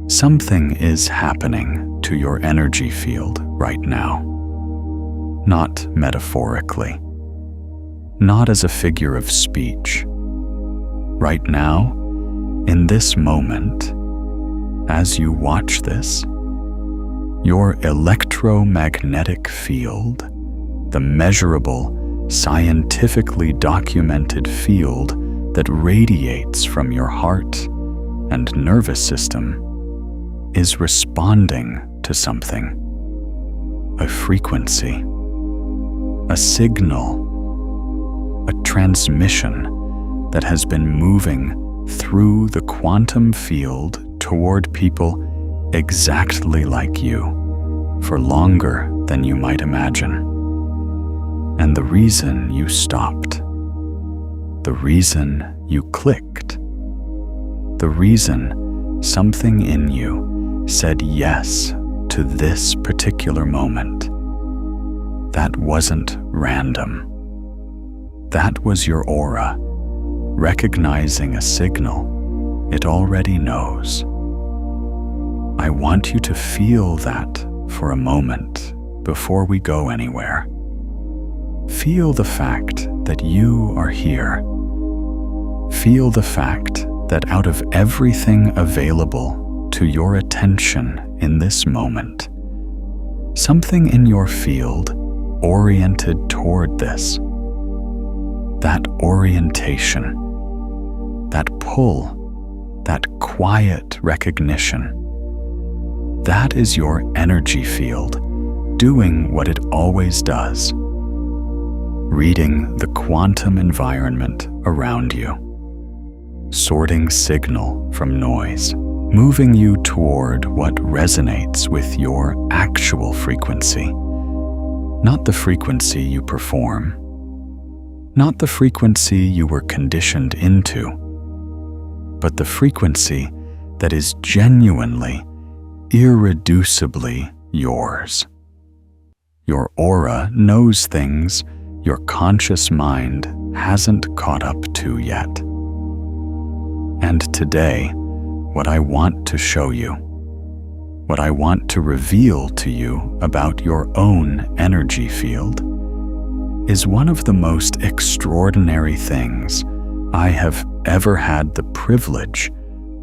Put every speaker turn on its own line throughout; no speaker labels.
Something is happening to your energy field right now. Not metaphorically, not as a figure of speech. Right now, in this moment, as you watch this, your electromagnetic field, the measurable, scientifically documented field that radiates from your heart and nervous system, is responding to something. A frequency, a signal, a transmission that has been moving through the quantum field toward people exactly like you for longer than you might imagine. And the reason you stopped, the reason you clicked, the reason something in you said yes to this particular moment, that wasn't random. That was your aura, recognizing a signal it already knows. I want you to feel that for a moment before we go anywhere. Feel the fact that you are here. Feel the fact that out of everything available to your attention in this moment, something in your field oriented toward this. That orientation, that pull, that quiet recognition, that is your energy field doing what it always does, reading the quantum environment around you, sorting signal from noise, moving you toward what resonates with your actual frequency, not the frequency you perform, not the frequency you were conditioned into, but the frequency that is genuinely, irreducibly yours. Your aura knows things your conscious mind hasn't caught up to yet. And today, what I want to show you, what I want to reveal to you about your own energy field, is one of the most extraordinary things I have ever had the privilege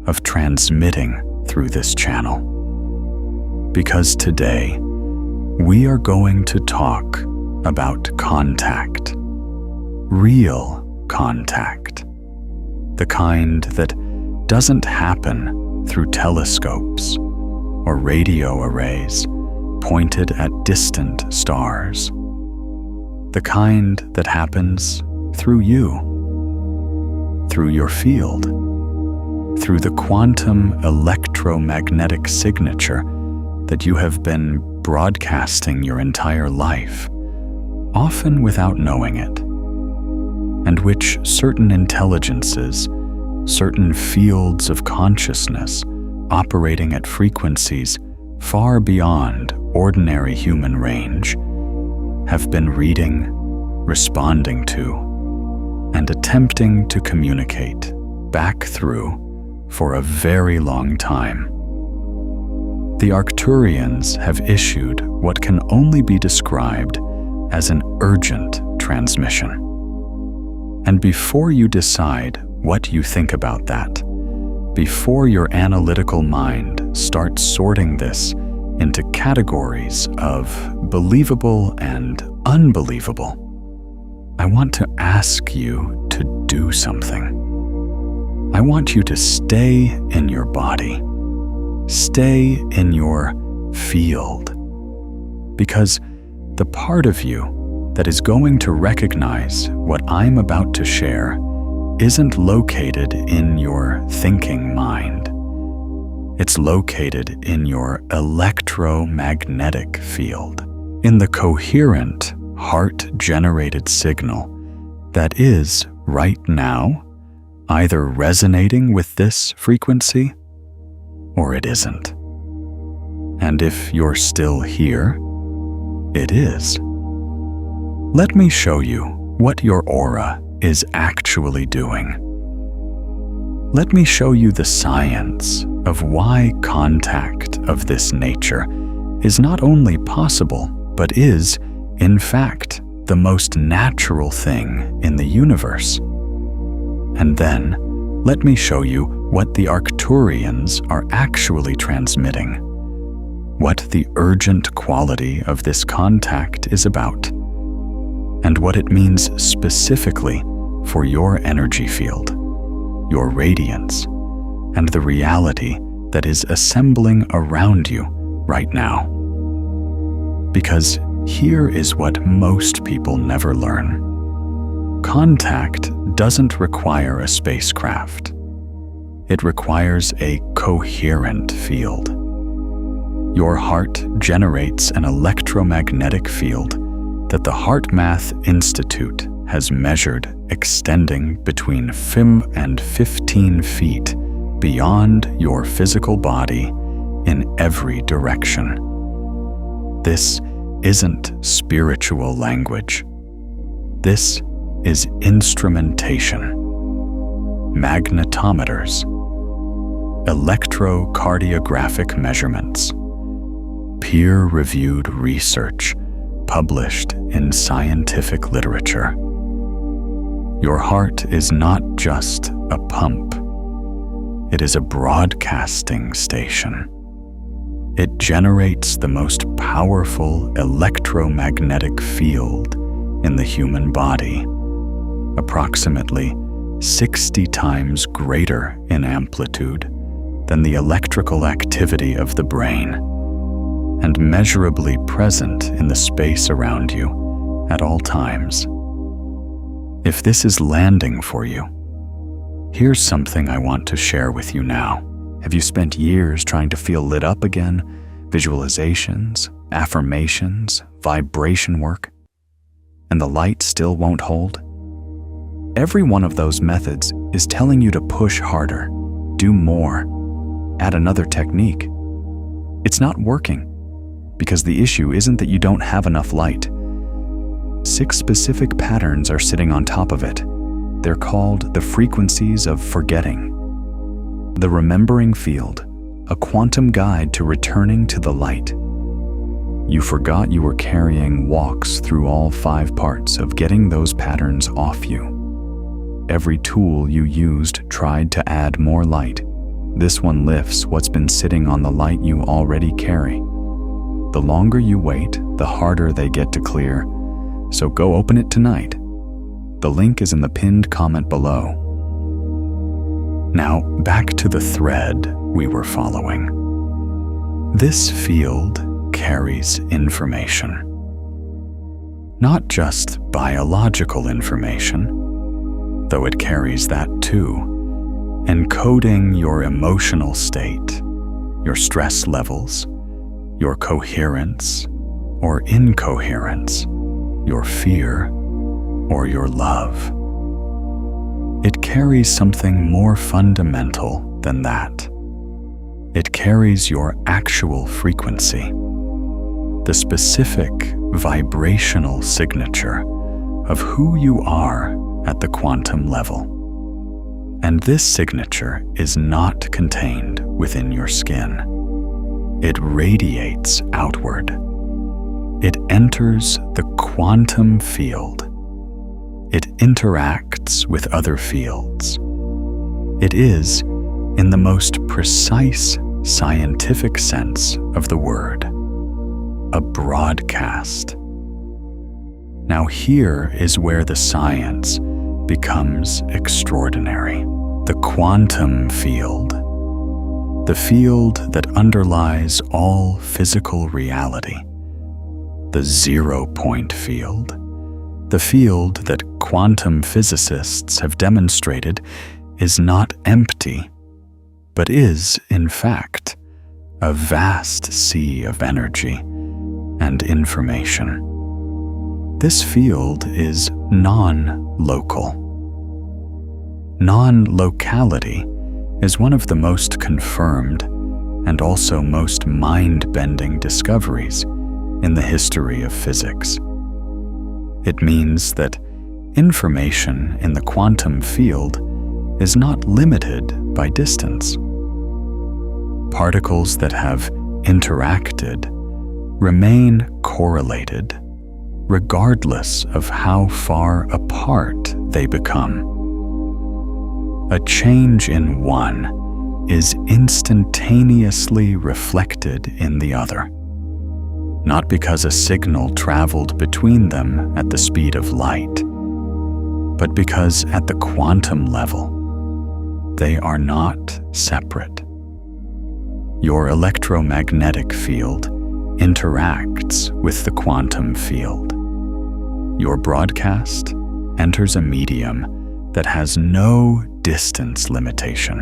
of transmitting through this channel. Because today, we are going to talk about contact, real contact, the kind that doesn't happen through telescopes or radio arrays pointed at distant stars, the kind that happens through you, through your field, through the quantum electromagnetic signature that you have been broadcasting your entire life, often without knowing it, and which certain intelligences, certain fields of consciousness operating at frequencies far beyond ordinary human range have been reading, responding to, and attempting to communicate back through for a very long time. The Arcturians have issued what can only be described as an urgent transmission. And before you decide what you think about that, before your analytical mind starts sorting this into categories of believable and unbelievable, I want to ask you to do something. I want you to stay in your body, stay in your field, because the part of you that is going to recognize what I'm about to share isn't located in your thinking mind. It's located in your electromagnetic field, in the coherent, heart-generated signal that is, right now, either resonating with this frequency or it isn't. And if you're still here, it is. Let me show you what your aura is actually doing. Let me show you the science of why contact of this nature is not only possible, but is, in fact, the most natural thing in the universe. And then, let me show you what the Arcturians are actually transmitting, what the urgent quality of this contact is about, and what it means specifically for your energy field, your radiance, and the reality that is assembling around you right now. Because here is what most people never learn. Contact doesn't require a spacecraft. It requires a coherent field. Your heart generates an electromagnetic field that the HeartMath Institute has measured extending between 5 and 15 feet beyond your physical body in every direction. This isn't spiritual language. This is instrumentation. Magnetometers, electrocardiographic measurements, peer-reviewed research published in scientific literature. Your heart is not just a pump. It is a broadcasting station. It generates the most powerful electromagnetic field in the human body, approximately 60 times greater in amplitude than the electrical activity of the brain, and measurably present in the space around you at all times. If this is landing for you, here's something I want to share with you now. Have you spent years trying to feel lit up again? Visualizations, affirmations, vibration work, and the light still won't hold? Every one of those methods is telling you to push harder, do more, add another technique. It's not working, because the issue isn't that you don't have enough light. 6 specific patterns are sitting on top of it. They're called the frequencies of forgetting. The remembering field, a quantum guide to returning to the light. You forgot you were carrying walks through all 5 parts of getting those patterns off you. Every tool you used tried to add more light. This one lifts what's been sitting on the light you already carry. The longer you wait, the harder they get to clear. So go open it tonight. The link is in the pinned comment below. Now, back to the thread we were following. This field carries information. Not just biological information, though it carries that too, encoding your emotional state, your stress levels, your coherence or incoherence, your fear or your love. It carries something more fundamental than that. It carries your actual frequency, the specific vibrational signature of who you are at the quantum level. And this signature is not contained within your skin. It radiates outward. It enters the quantum field. It interacts with other fields. It is, in the most precise scientific sense of the word, a broadcast. Now here is where the science becomes extraordinary. The quantum field, the field that underlies all physical reality, the 0-point field, the field that quantum physicists have demonstrated is not empty, but is, in fact, a vast sea of energy and information. This field is non-local. Non-locality is one of the most confirmed and also most mind-bending discoveries in the history of physics. It means that information in the quantum field is not limited by distance. Particles that have interacted remain correlated regardless of how far apart they become. A change in one is instantaneously reflected in the other, not because a signal traveled between them at the speed of light, but because at the quantum level, they are not separate. Your electromagnetic field interacts with the quantum field. Your broadcast enters a medium that has no distance limitation,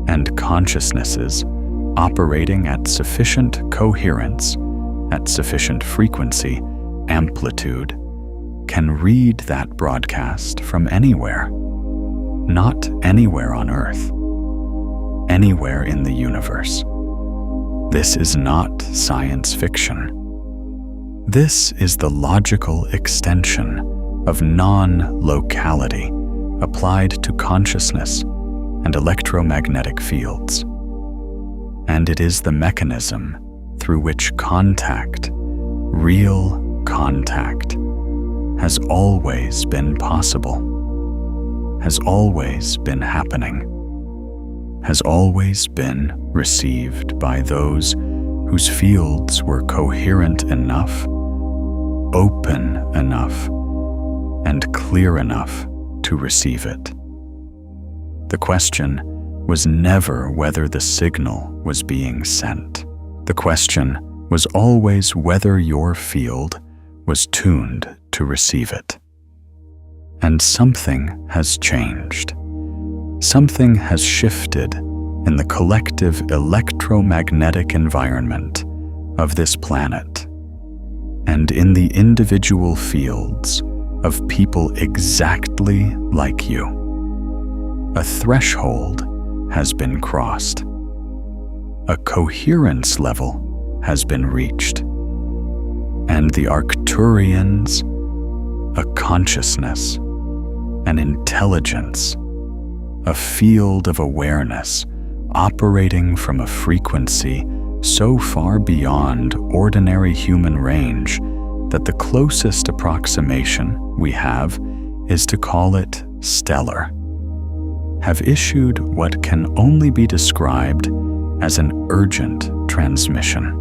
and consciousnesses operating at sufficient coherence, at sufficient frequency, amplitude, can read that broadcast from anywhere. Not anywhere on Earth, anywhere in the universe. This is not science fiction. This is the logical extension of non-locality applied to consciousness and electromagnetic fields. And it is the mechanism through which contact, real contact, has always been possible, has always been happening, has always been received by those whose fields were coherent enough, open enough, and clear enough to receive it. The question was never whether the signal was being sent. The question was always whether your field was tuned to receive it. And something has changed. Something has shifted in the collective electromagnetic environment of this planet, and in the individual fields of people exactly like you. A threshold has been crossed. A coherence level has been reached. And the Arcturians, a consciousness, an intelligence, a field of awareness operating from a frequency so far beyond ordinary human range that the closest approximation we have is to call it stellar, have issued what can only be described as an urgent transmission.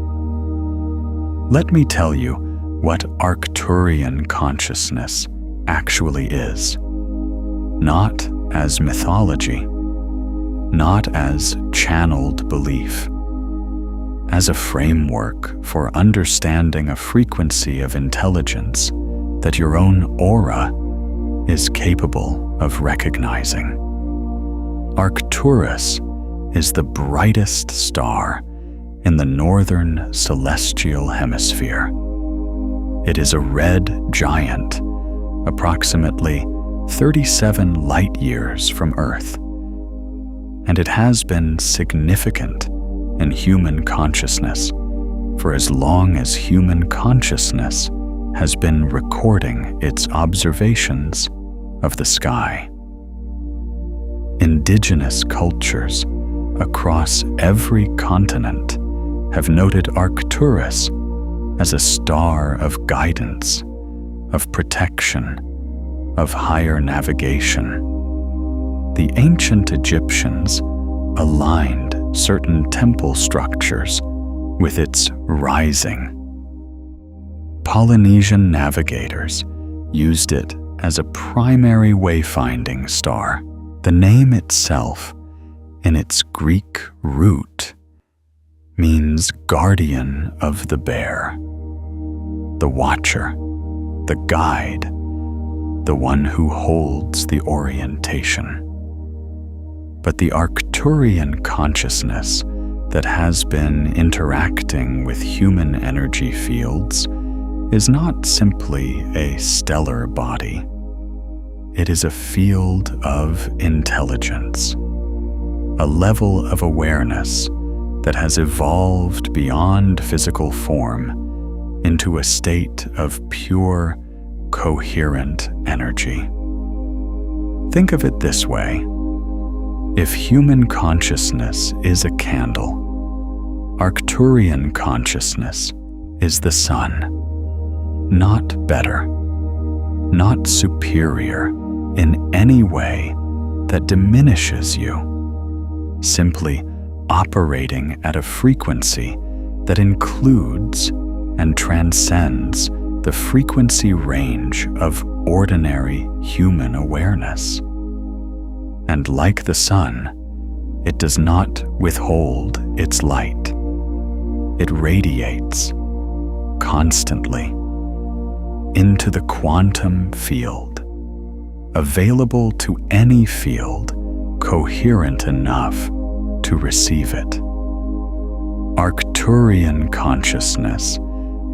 Let me tell you what Arcturian consciousness actually is. Not as mythology, not as channeled belief, as a framework for understanding a frequency of intelligence that your own aura is capable of recognizing. Arcturus is the brightest star in the northern celestial hemisphere. It is a red giant, approximately 37 light years from Earth, and it has been significant in human consciousness for as long as human consciousness has been recording its observations of the sky. Indigenous cultures across every continent have noted Arcturus as a star of guidance, of protection, of higher navigation. The ancient Egyptians aligned certain temple structures with its rising. Polynesian navigators used it as a primary wayfinding star. The name itself, in its Greek root, means guardian of the bear, the watcher, the guide, the one who holds the orientation. But the Arcturian consciousness that has been interacting with human energy fields is not simply a stellar body. It is a field of intelligence, a level of awareness that has evolved beyond physical form into a state of pure, coherent energy. Think of it this way. If human consciousness is a candle, Arcturian consciousness is the sun. Not better, not superior in any way that diminishes you, simply operating at a frequency that includes and transcends the frequency range of ordinary human awareness. And like the sun, it does not withhold its light. It radiates constantly into the quantum field, available to any field coherent enough to receive it. Arcturian consciousness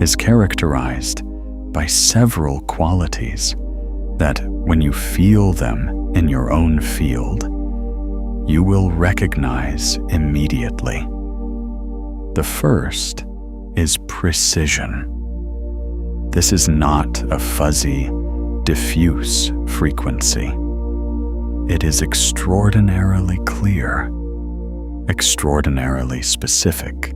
is characterized by several qualities that, when you feel them in your own field, you will recognize immediately. The first is precision. This is not a fuzzy, diffuse frequency. It is extraordinarily clear, extraordinarily specific,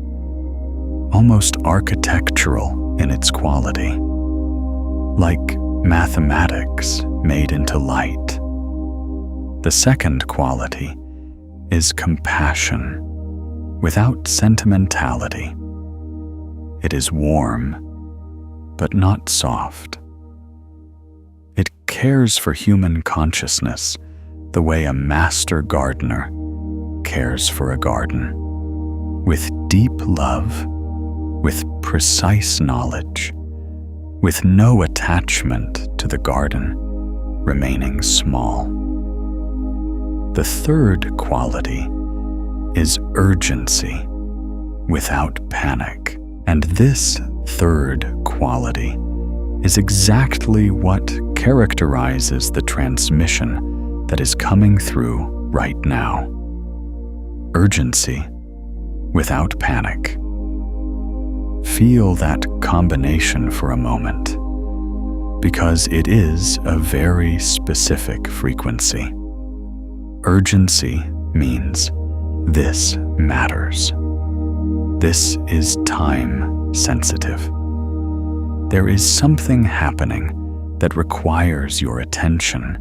almost architectural in its quality, like mathematics made into light. The second quality is compassion, without sentimentality. It is warm, but not soft. It cares for human consciousness the way a master gardener cares for a garden, with deep love, with precise knowledge, with no attachment to the garden remaining small. The third quality is urgency, without panic. And this third quality is exactly what characterizes the transmission that is coming through right now. Urgency, without panic. Feel that combination for a moment, because it is a very specific frequency. Urgency means this matters. This is time sensitive. There is something happening that requires your attention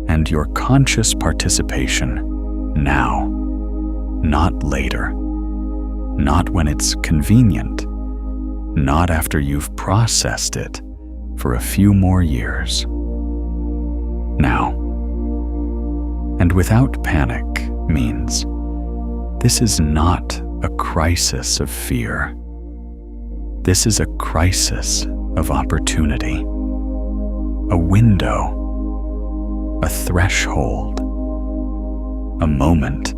and your conscious participation now, not later, not when it's convenient, not after you've processed it for a few more years. Now. And without panic means this is not a crisis of fear. This is a crisis of opportunity, a window, a threshold, a moment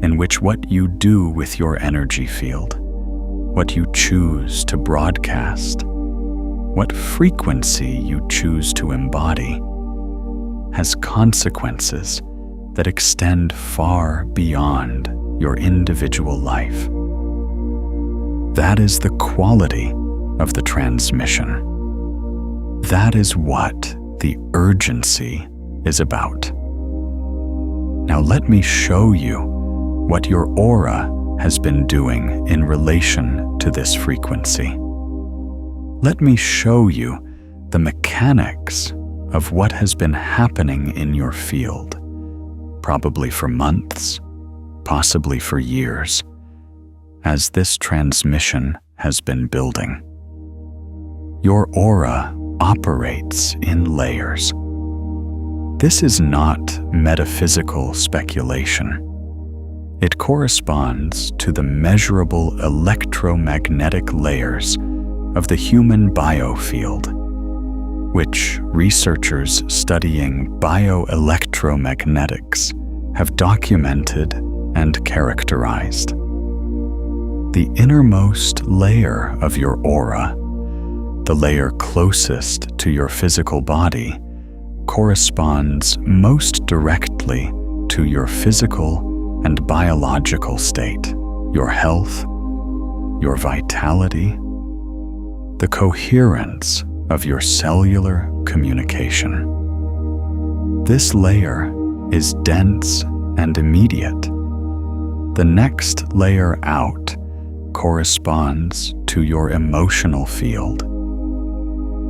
in which what you do with your energy field, what you choose to broadcast, what frequency you choose to embody, has consequences that extend far beyond your individual life. That is the quality of the transmission. That is what the urgency is about. Now let me show you what your aura has been doing in relation to this frequency. Let me show you the mechanics of what has been happening in your field, probably for months, possibly for years, as this transmission has been building. Your aura operates in layers. This is not metaphysical speculation. It corresponds to the measurable electromagnetic layers of the human biofield, which researchers studying bioelectromagnetics have documented and characterized. The innermost layer of your aura, the layer closest to your physical body, corresponds most directly to your physical and biological state, your health, your vitality, the coherence of your cellular communication. This layer is dense and immediate. The next layer out corresponds to your emotional field.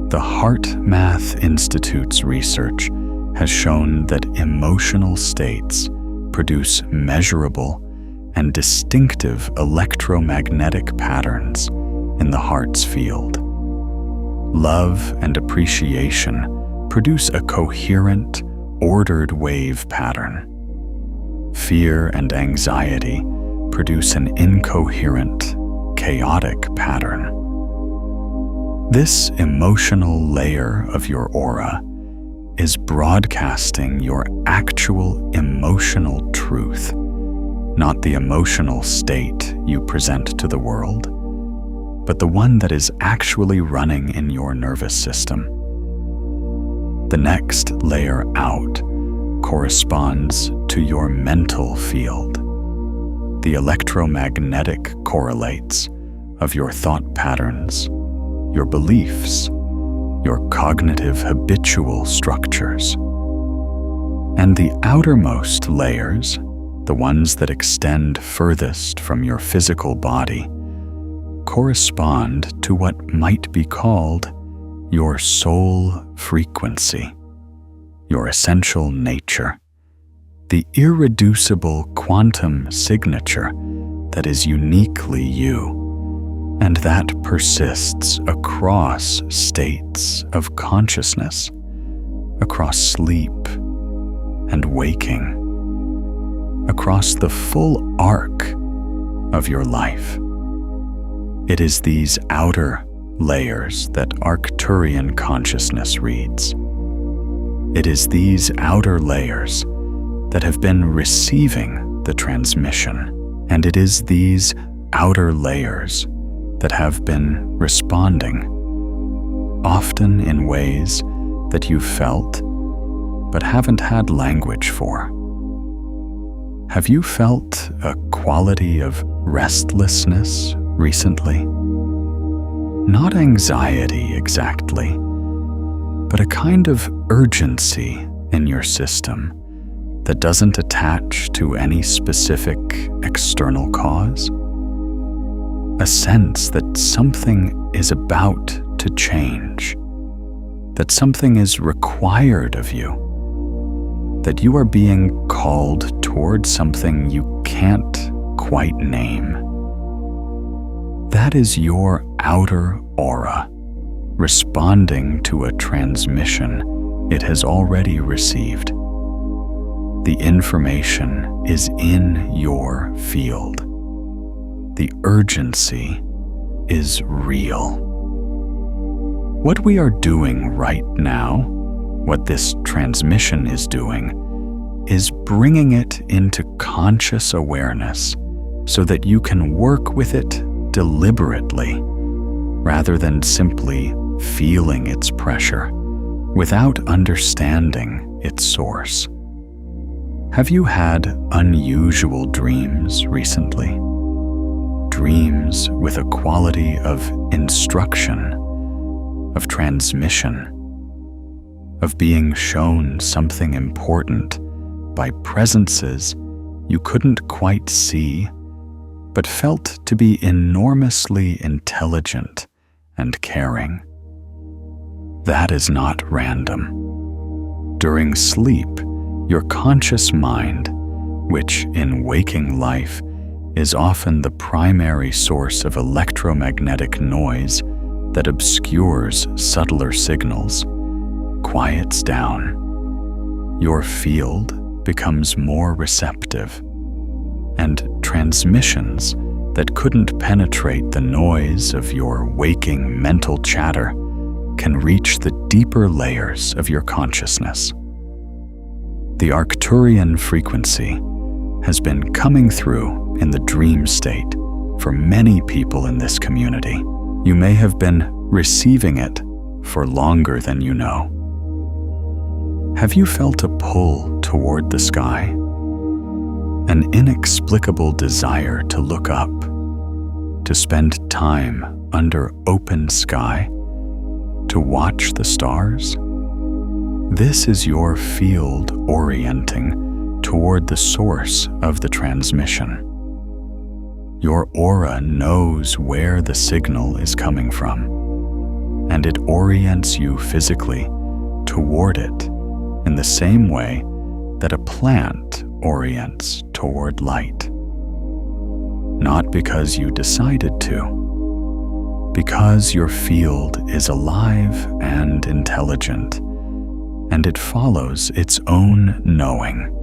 The HeartMath Institute's research has shown that emotional states produce measurable and distinctive electromagnetic patterns in the heart's field. Love and appreciation produce a coherent, ordered wave pattern. Fear and anxiety produce an incoherent, chaotic pattern. This emotional layer of your aura is broadcasting your actual emotional truth, not the emotional state you present to the world, but the one that is actually running in your nervous system. The next layer out corresponds to your mental field. The electromagnetic correlates of your thought patterns, your beliefs, your cognitive habitual structures. And the outermost layers, the ones that extend furthest from your physical body, correspond to what might be called your soul frequency, your essential nature, the irreducible quantum signature that is uniquely you, and that persists across states of consciousness, across sleep and waking, across the full arc of your life. It is these outer layers that Arcturian consciousness reads. It is these outer layers that have been receiving the transmission, and it is these outer layers that have been responding, often in ways that you've felt but haven't had language for. Have you felt a quality of restlessness recently? Not anxiety exactly, but a kind of urgency in your system that doesn't attach to any specific external cause? A sense that something is about to change, that something is required of you, that you are being called toward something you can't quite name. That is your outer aura responding to a transmission it has already received. The information is in your field. The urgency is real. What we are doing right now, what this transmission is doing, is bringing it into conscious awareness so that you can work with it deliberately, rather than simply feeling its pressure without understanding its source. Have you had unusual dreams recently? Dreams with a quality of instruction, of transmission, of being shown something important by presences you couldn't quite see, but felt to be enormously intelligent and caring. That is not random. During sleep, your conscious mind, which in waking life is often the primary source of electromagnetic noise that obscures subtler signals, quiets down. Your field becomes more receptive, and transmissions that couldn't penetrate the noise of your waking mental chatter can reach the deeper layers of your consciousness. The Arcturian frequency has been coming through in the dream state for many people in this community. You may have been receiving it for longer than you know. Have you felt a pull toward the sky? An inexplicable desire to look up, to spend time under open sky, to watch the stars? This is your field orienting toward the source of the transmission. Your aura knows where the signal is coming from, and it orients you physically toward it in the same way that a plant orients toward light. Not because you decided to, because your field is alive and intelligent, and it follows its own knowing.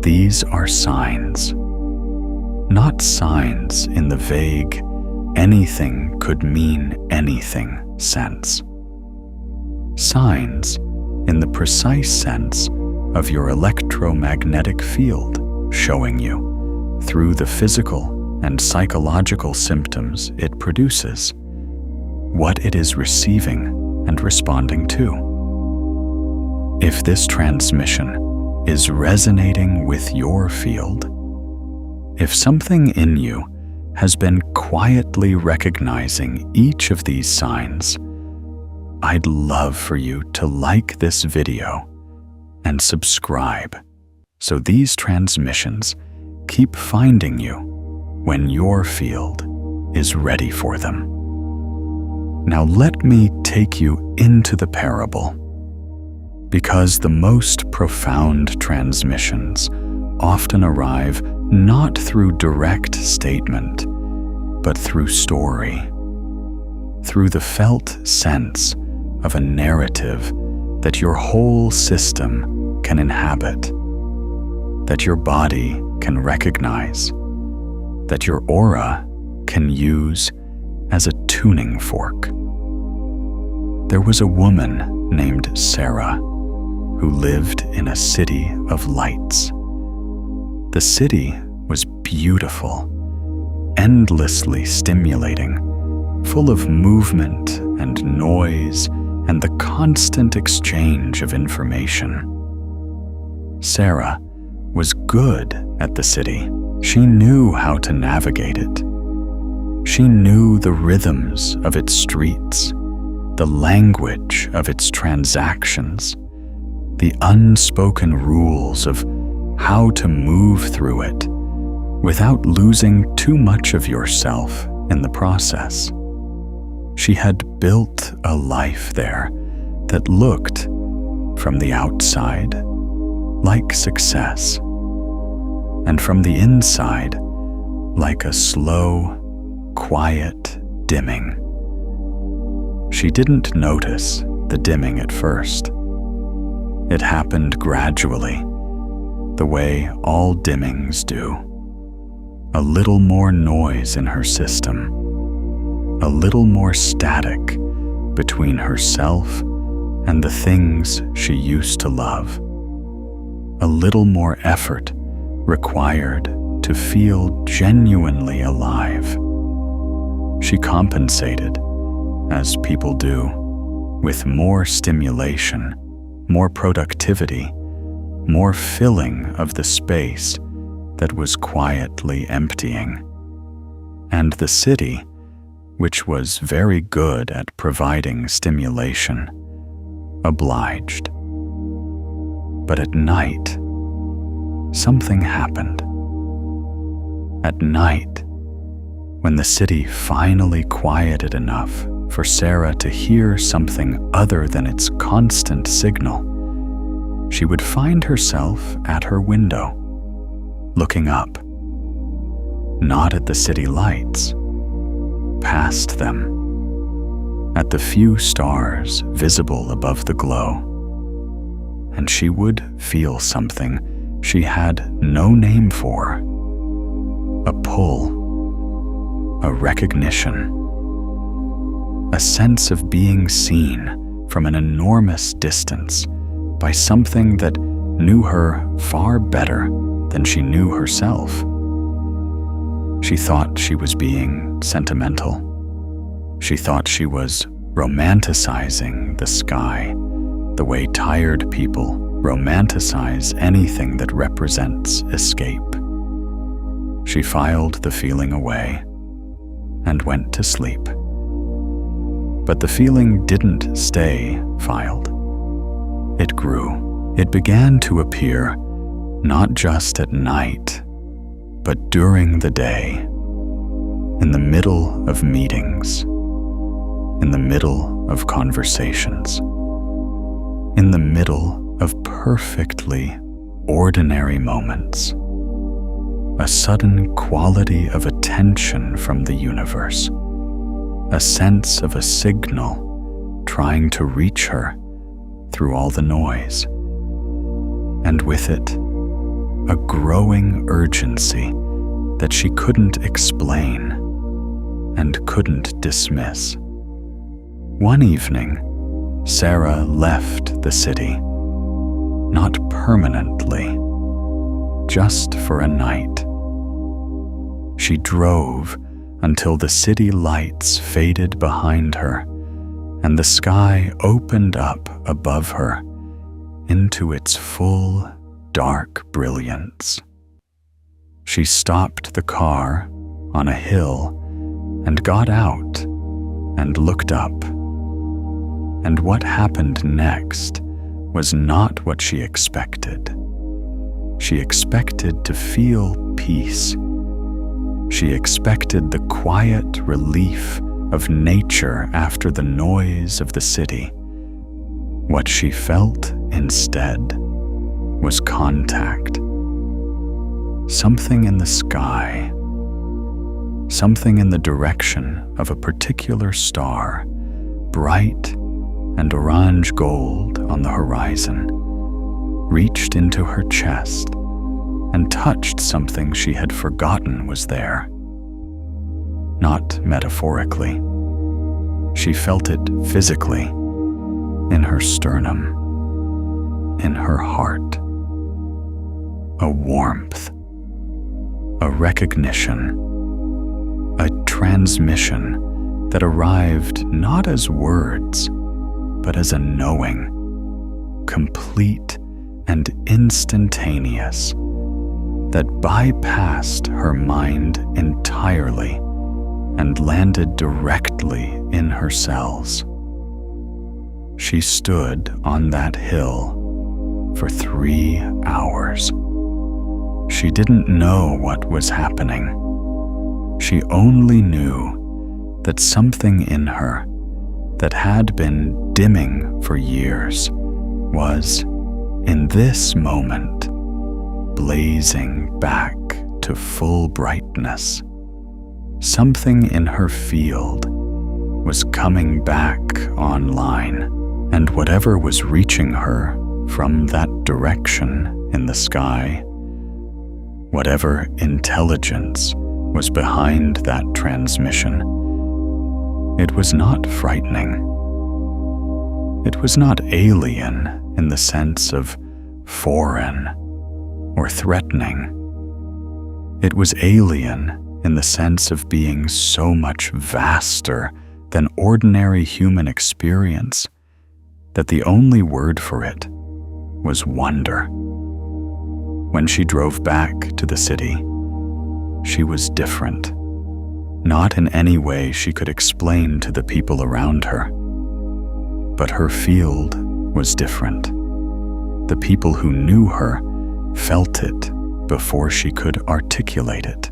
These are signs, not signs in the vague, anything could mean anything sense. Signs in the precise sense of your electromagnetic field showing you, through the physical and psychological symptoms it produces, what it is receiving and responding to. If this transmission is resonating with your field, if something in you has been quietly recognizing each of these signs, I'd love for you to like this video and subscribe so these transmissions keep finding you when your field is ready for them. Now let me take you into the parable, because the most profound transmissions often arrive not through direct statement, but through story, through the felt sense of a narrative that your whole system can inhabit, that your body can recognize, that your aura can use as a tuning fork. There was a woman named Sarah who lived in a city of lights. The city was beautiful, endlessly stimulating, full of movement and noise and the constant exchange of information. Sarah was good at the city. She knew how to navigate it. She knew the rhythms of its streets, the language of its transactions, the unspoken rules of how to move through it without losing too much of yourself in the process. She had built a life there that looked, from the outside, like success, and from the inside, like a slow, quiet dimming. She didn't notice the dimming at first. It happened gradually, the way all dimmings do. A little more noise in her system, a little more static between herself and the things she used to love, a little more effort required to feel genuinely alive. She compensated, as people do, with more stimulation, more productivity, more filling of the space that was quietly emptying. And the city, which was very good at providing stimulation, obliged. But at night, something happened. At night, when the city finally quieted enough for Sarah to hear something other than its constant signal, she would find herself at her window, looking up, not at the city lights, past them, at the few stars visible above the glow. And she would feel something she had no name for, a pull, a recognition, a sense of being seen from an enormous distance by something that knew her far better than she knew herself. She thought she was being sentimental. She thought she was romanticizing the sky, the way tired people romanticize anything that represents escape. She filed the feeling away and went to sleep. But the feeling didn't stay filed. It grew. It began to appear not just at night, but during the day, in the middle of meetings, in the middle of conversations, in the middle of perfectly ordinary moments. A sudden quality of attention from the universe, a sense of a signal trying to reach her through all the noise, and with it, a growing urgency that she couldn't explain and couldn't dismiss. One evening, Sarah left the city, not permanently, just for a night. She drove until the city lights faded behind her and the sky opened up above her into its full, dark brilliance. She stopped the car on a hill and got out and looked up. And what happened next was not what she expected. She expected to feel peace. She expected the quiet relief of nature after the noise of the city. What she felt instead was contact. Something in the sky, something in the direction of a particular star, bright and orange gold on the horizon, reached into her chest and touched something she had forgotten was there. Not metaphorically. She felt it physically, in her sternum, in her heart. A warmth, a recognition, a transmission that arrived not as words, but as a knowing, complete and instantaneous, that bypassed her mind entirely and landed directly in her cells. She stood on that hill for 3 hours. She didn't know what was happening. She only knew that something in her that had been dimming for years was, in this moment, blazing back to full brightness. Something in her field was coming back online, and whatever was reaching her from that direction in the sky, whatever intelligence was behind that transmission, it was not frightening. It was not alien in the sense of foreign or threatening. It was alien in the sense of being so much vaster than ordinary human experience that the only word for it was wonder. When she drove back to the city, she was different, not in any way she could explain to the people around her. But her field was different. The people who knew her felt it before she could articulate it.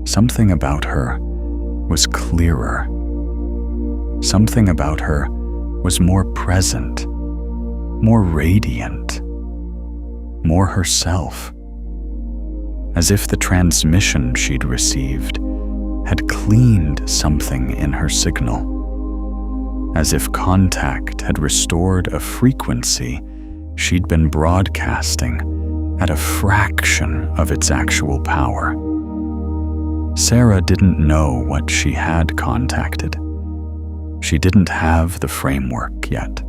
Something about her was clearer. Something about her was more present, more radiant, more herself, as if the transmission she'd received had cleaned something in her signal, as if contact had restored a frequency she'd been broadcasting at a fraction of its actual power. Sarah didn't know what she had contacted. She didn't have the framework yet.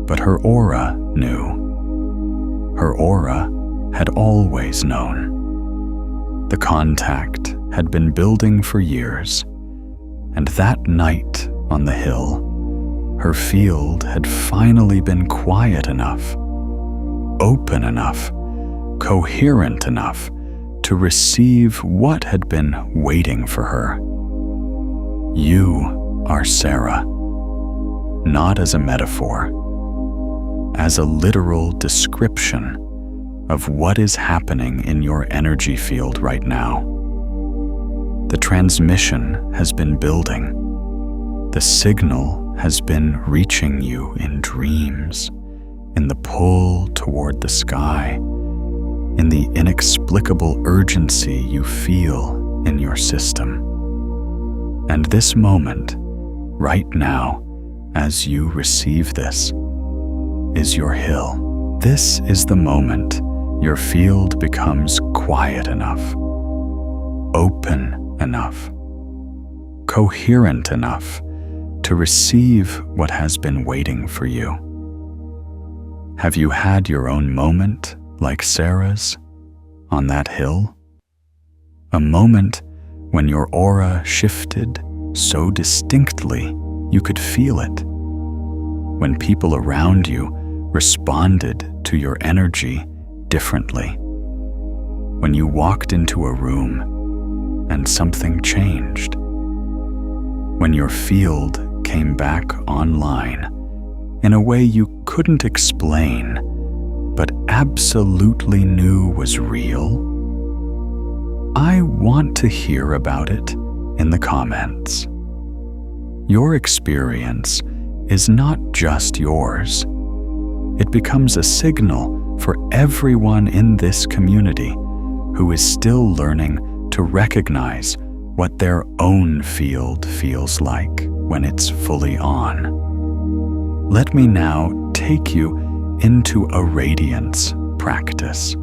But her aura knew. Her aura had always known. The contact had been building for years, and that night on the hill, her field had finally been quiet enough, open enough, coherent enough to receive what had been waiting for her. You are Sarah, not as a metaphor, as a literal description of what is happening in your energy field right now. The transmission has been building. The signal has been reaching you in dreams, in the pull toward the sky, in the inexplicable urgency you feel in your system. And this moment, right now, as you receive this, is your hill. This is the moment your field becomes quiet enough, open enough, coherent enough to receive what has been waiting for you. Have you had your own moment like Sarah's on that hill? A moment when your aura shifted so distinctly you could feel it. When people around you responded to your energy differently. When you walked into a room and something changed. When your field came back online in a way you couldn't explain, but absolutely knew was real. I want to hear about it in the comments. Your experience is not just yours. It becomes a signal for everyone in this community who is still learning to recognize what their own field feels like when it's fully on. Let me now take you into a radiance practice,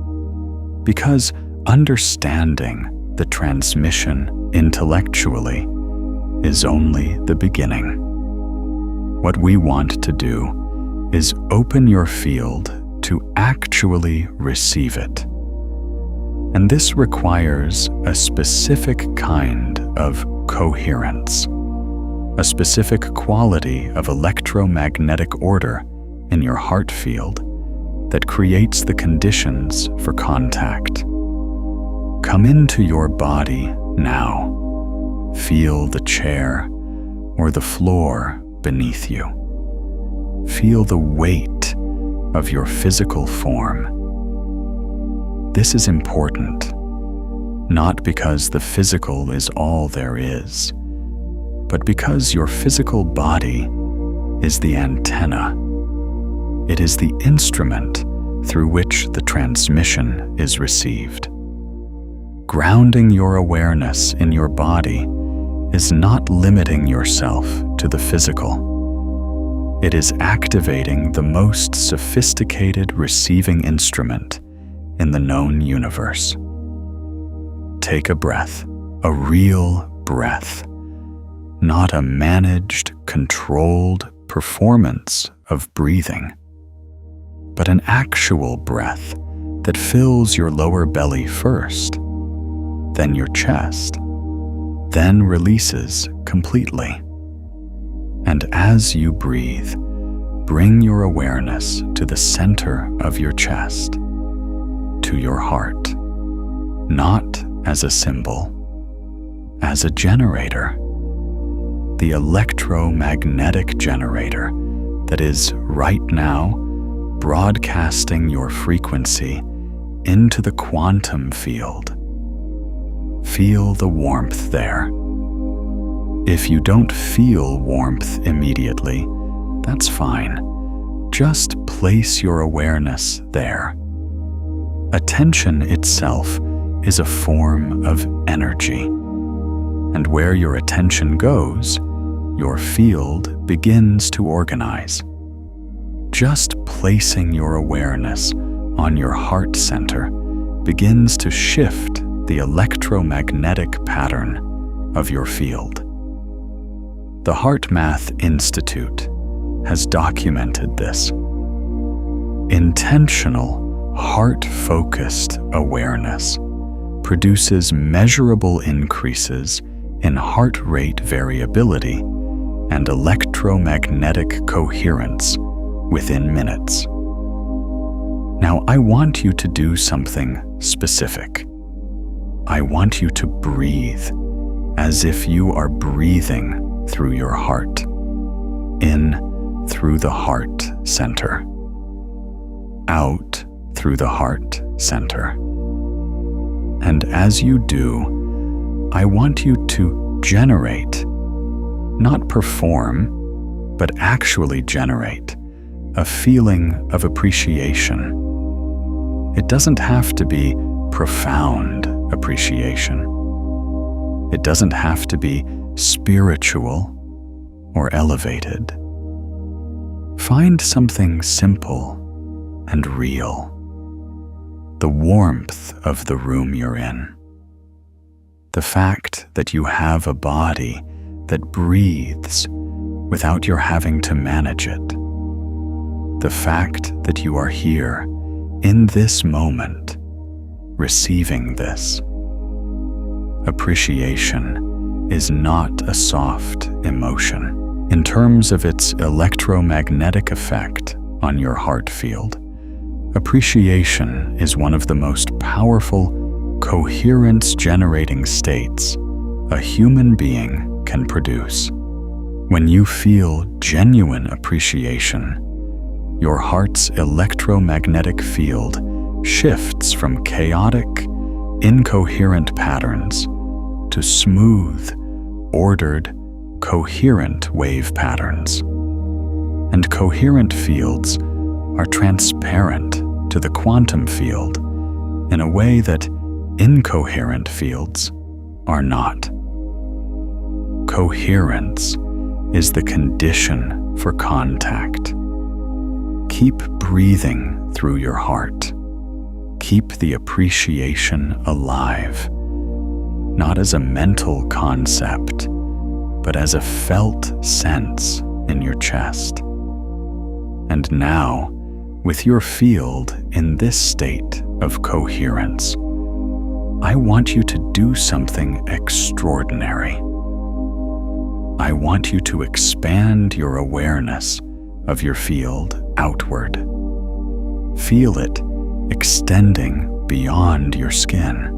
because understanding the transmission intellectually is only the beginning. What we want to do is open your field to actually receive it. And this requires a specific kind of coherence, a specific quality of electromagnetic order in your heart field that creates the conditions for contact. Come into your body now. Feel the chair or the floor beneath you. Feel the weight of your physical form. This is important, not because the physical is all there is, but because your physical body is the antenna. It is the instrument through which the transmission is received. Grounding your awareness in your body is not limiting yourself to the physical. It is activating the most sophisticated receiving instrument in the known universe. Take a breath, a real breath, not a managed, controlled performance of breathing, but an actual breath that fills your lower belly first, then your chest, then releases completely. And as you breathe, bring your awareness to the center of your chest, to your heart, not as a symbol, as a generator, the electromagnetic generator that is right now broadcasting your frequency into the quantum field. Feel the warmth there. If you don't feel warmth immediately, that's fine. Just place your awareness there. Attention itself is a form of energy, and where your attention goes, your field begins to organize. Just placing your awareness on your heart center begins to shift the electromagnetic pattern of your field. The HeartMath Institute has documented this. Intentional, heart-focused awareness produces measurable increases in heart rate variability and electromagnetic coherence within minutes. Now, I want you to do something specific. I want you to breathe as if you are breathing through your heart, in through the heart center, out through the heart center. And as you do, I want you to generate, not perform, but actually generate a feeling of appreciation. It doesn't have to be profound appreciation. It doesn't have to be spiritual or elevated. Find something simple and real. The warmth of the room you're in. The fact that you have a body that breathes without your having to manage it. The fact that you are here in this moment, receiving this. Appreciation is not a soft emotion. In terms of its electromagnetic effect on your heart field, appreciation is one of the most powerful coherence-generating states a human being can produce. When you feel genuine appreciation, your heart's electromagnetic field shifts from chaotic, incoherent patterns to smooth, ordered, coherent wave patterns. And coherent fields are transparent to the quantum field in a way that incoherent fields are not. Coherence is the condition for contact. Keep breathing through your heart. Keep the appreciation alive, not as a mental concept, but as a felt sense in your chest. And now, with your field in this state of coherence, I want you to do something extraordinary. I want you to expand your awareness of your field outward. Feel it extending beyond your skin,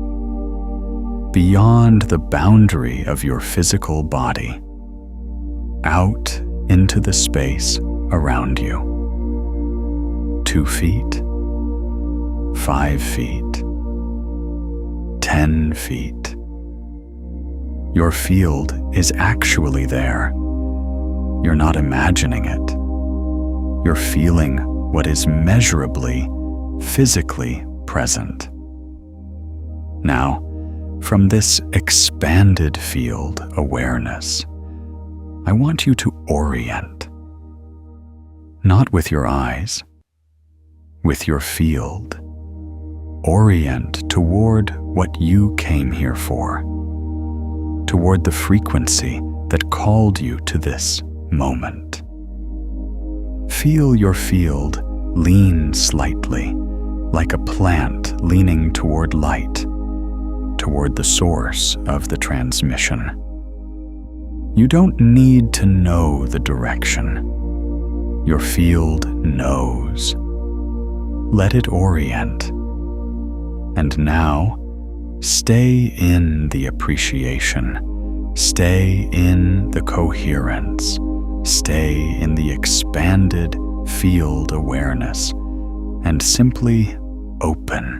beyond the boundary of your physical body, out into the space around you. 2 feet, 5 feet, 10 feet. Your field is actually there. You're not imagining it. You're feeling what is measurably, physically present. Now, from this expanded field awareness, I want you to orient. Not with your eyes, with your field. Orient toward what you came here for, toward the frequency that called you to this moment. Feel your field lean slightly, like a plant leaning toward light, toward the source of the transmission. You don't need to know the direction. Your field knows. Let it orient. And now, stay in the appreciation. Stay in the coherence. Stay in the expanded field awareness. And simply open.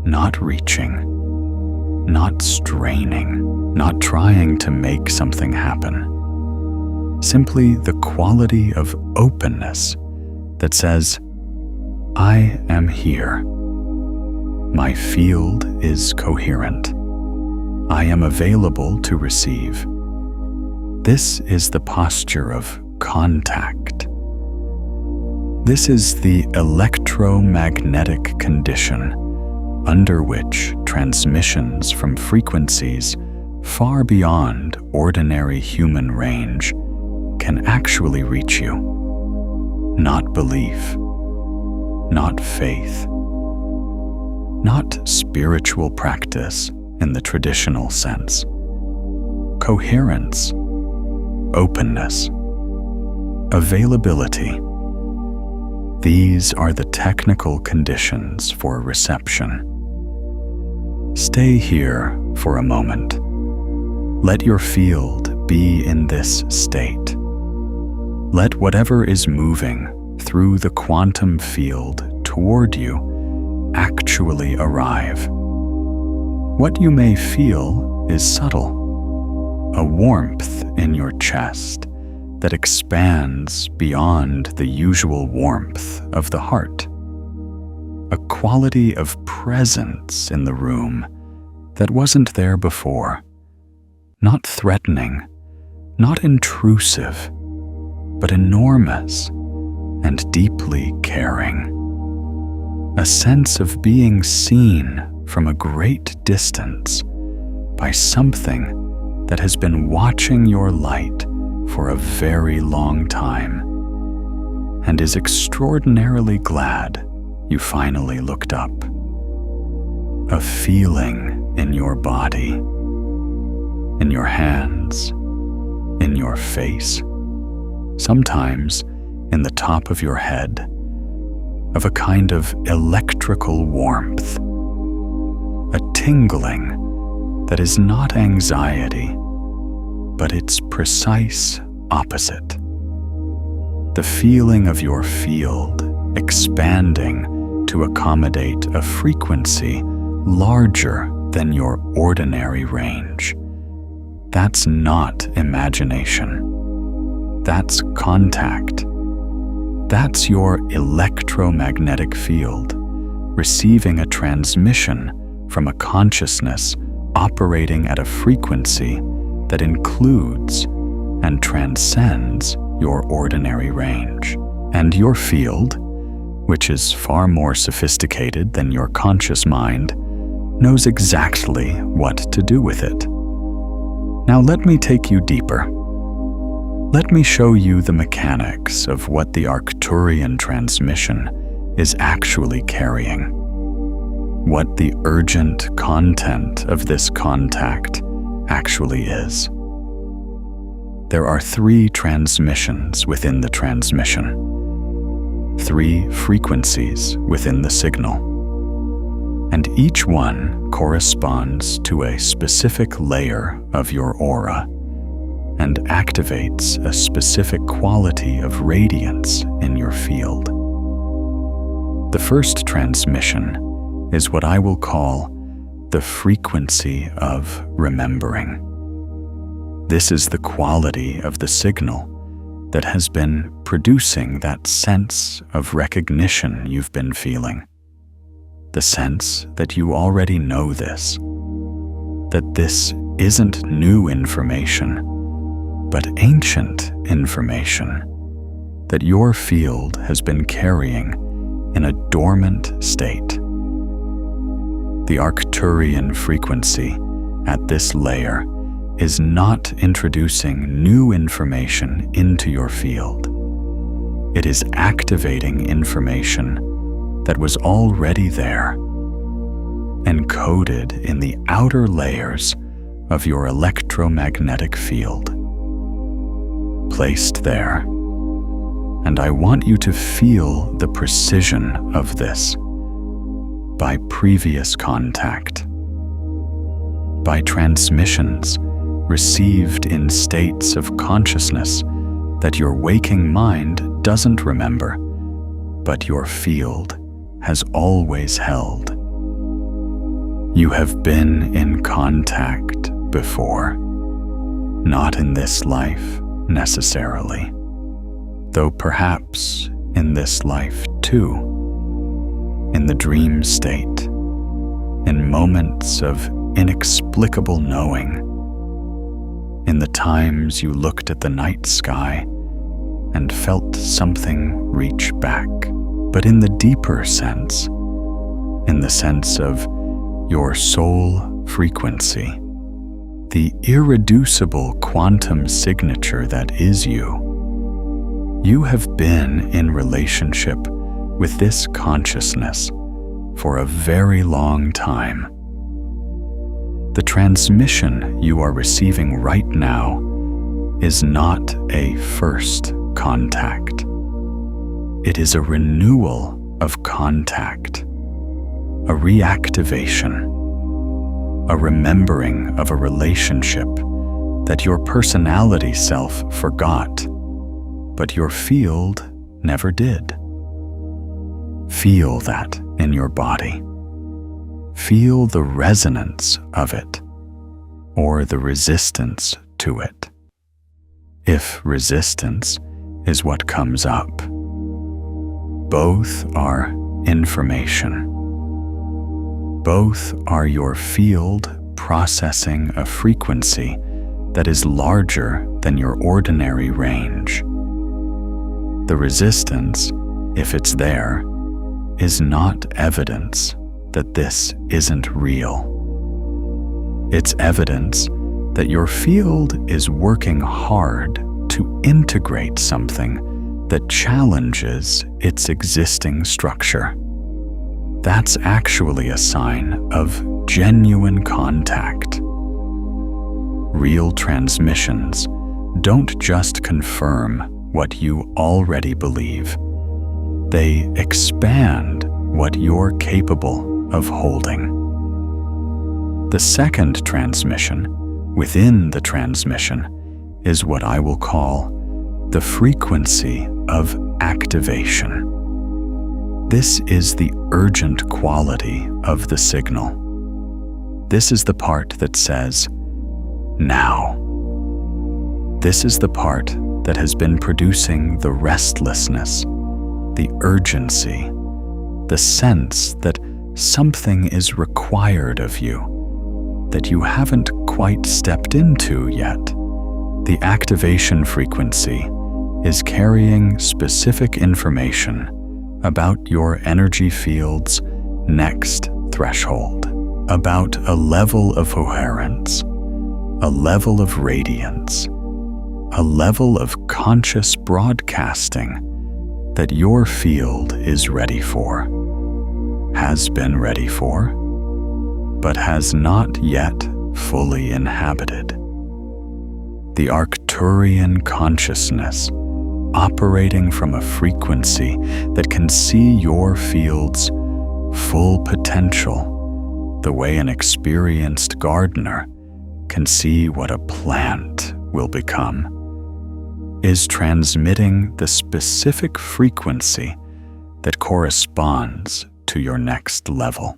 Not reaching. Not straining. Not trying to make something happen. Simply the quality of openness that says, I am here. My field is coherent. I am available to receive. This is the posture of contact. This is the electromagnetic condition under which transmissions from frequencies far beyond ordinary human range can actually reach you. Not belief, not faith, not spiritual practice in the traditional sense. Coherence, openness, availability. These are the technical conditions for reception. Stay here for a moment. Let your field be in this state. Let whatever is moving through the quantum field toward you actually arrive. What you may feel is subtle, a warmth in your chest that expands beyond the usual warmth of the heart, a quality of presence in the room that wasn't there before, not threatening, not intrusive, but enormous and deeply caring. A sense of being seen from a great distance by something that has been watching your light for a very long time and is extraordinarily glad you finally looked up. A feeling in your body, in your hands, in your face, sometimes in the top of your head, of a kind of electrical warmth, a tingling that is not anxiety, but its precise opposite. The feeling of your field expanding to accommodate a frequency larger than your ordinary range. That's not imagination. That's contact. That's your electromagnetic field, receiving a transmission from a consciousness operating at a frequency that includes and transcends your ordinary range. And your field, which is far more sophisticated than your conscious mind, knows exactly what to do with it. Now let me take you deeper. Let me show you the mechanics of what the Arcturian transmission is actually carrying, what the urgent content of this contact actually is. There are 3 transmissions within the transmission, 3 frequencies within the signal, and each one corresponds to a specific layer of your aura and activates a specific quality of radiance in your field. The first transmission is what I will call the frequency of remembering. This is the quality of the signal that has been producing that sense of recognition you've been feeling. The sense that you already know this, that this isn't new information, but ancient information that your field has been carrying in a dormant state. The Arcturian frequency at this layer is not introducing new information into your field. It is activating information that was already there, encoded in the outer layers of your electromagnetic field. Placed there, and I want you to feel the precision of this by previous contact, by transmissions received in states of consciousness that your waking mind doesn't remember, but your field has always held. You have been in contact before, not in this life necessarily, though perhaps in this life too, in the dream state, in moments of inexplicable knowing, in the times you looked at the night sky and felt something reach back, but in the deeper sense, in the sense of your soul frequency, the irreducible quantum signature that is you. You have been in relationship with this consciousness for a very long time. The transmission you are receiving right now is not a first contact. It is a renewal of contact, a reactivation, a remembering of a relationship that your personality self forgot, but your field never did. Feel that in your body. feel the resonance of it, or the resistance to it. If resistance is what comes up, both are information. Both are your field processing a frequency that is larger than your ordinary range. The resistance, if it's there, is not evidence that this isn't real. It's evidence that your field is working hard to integrate something that challenges its existing structure. That's actually a sign of genuine contact. Real transmissions don't just confirm what you already believe. They expand what you're capable of holding. The second transmission within the transmission is what I will call the frequency of activation. This is the urgent quality of the signal. This is the part that says, now. This is the part that has been producing the restlessness, the urgency, the sense that something is required of you that you haven't quite stepped into yet. The activation frequency is carrying specific information about your energy field's next threshold, about a level of coherence, a level of radiance, a level of conscious broadcasting that your field is ready for, has been ready for, but has not yet fully inhabited. The Arcturian consciousness, operating from a frequency that can see your field's full potential, the way an experienced gardener can see what a plant will become, is transmitting the specific frequency that corresponds to your next level.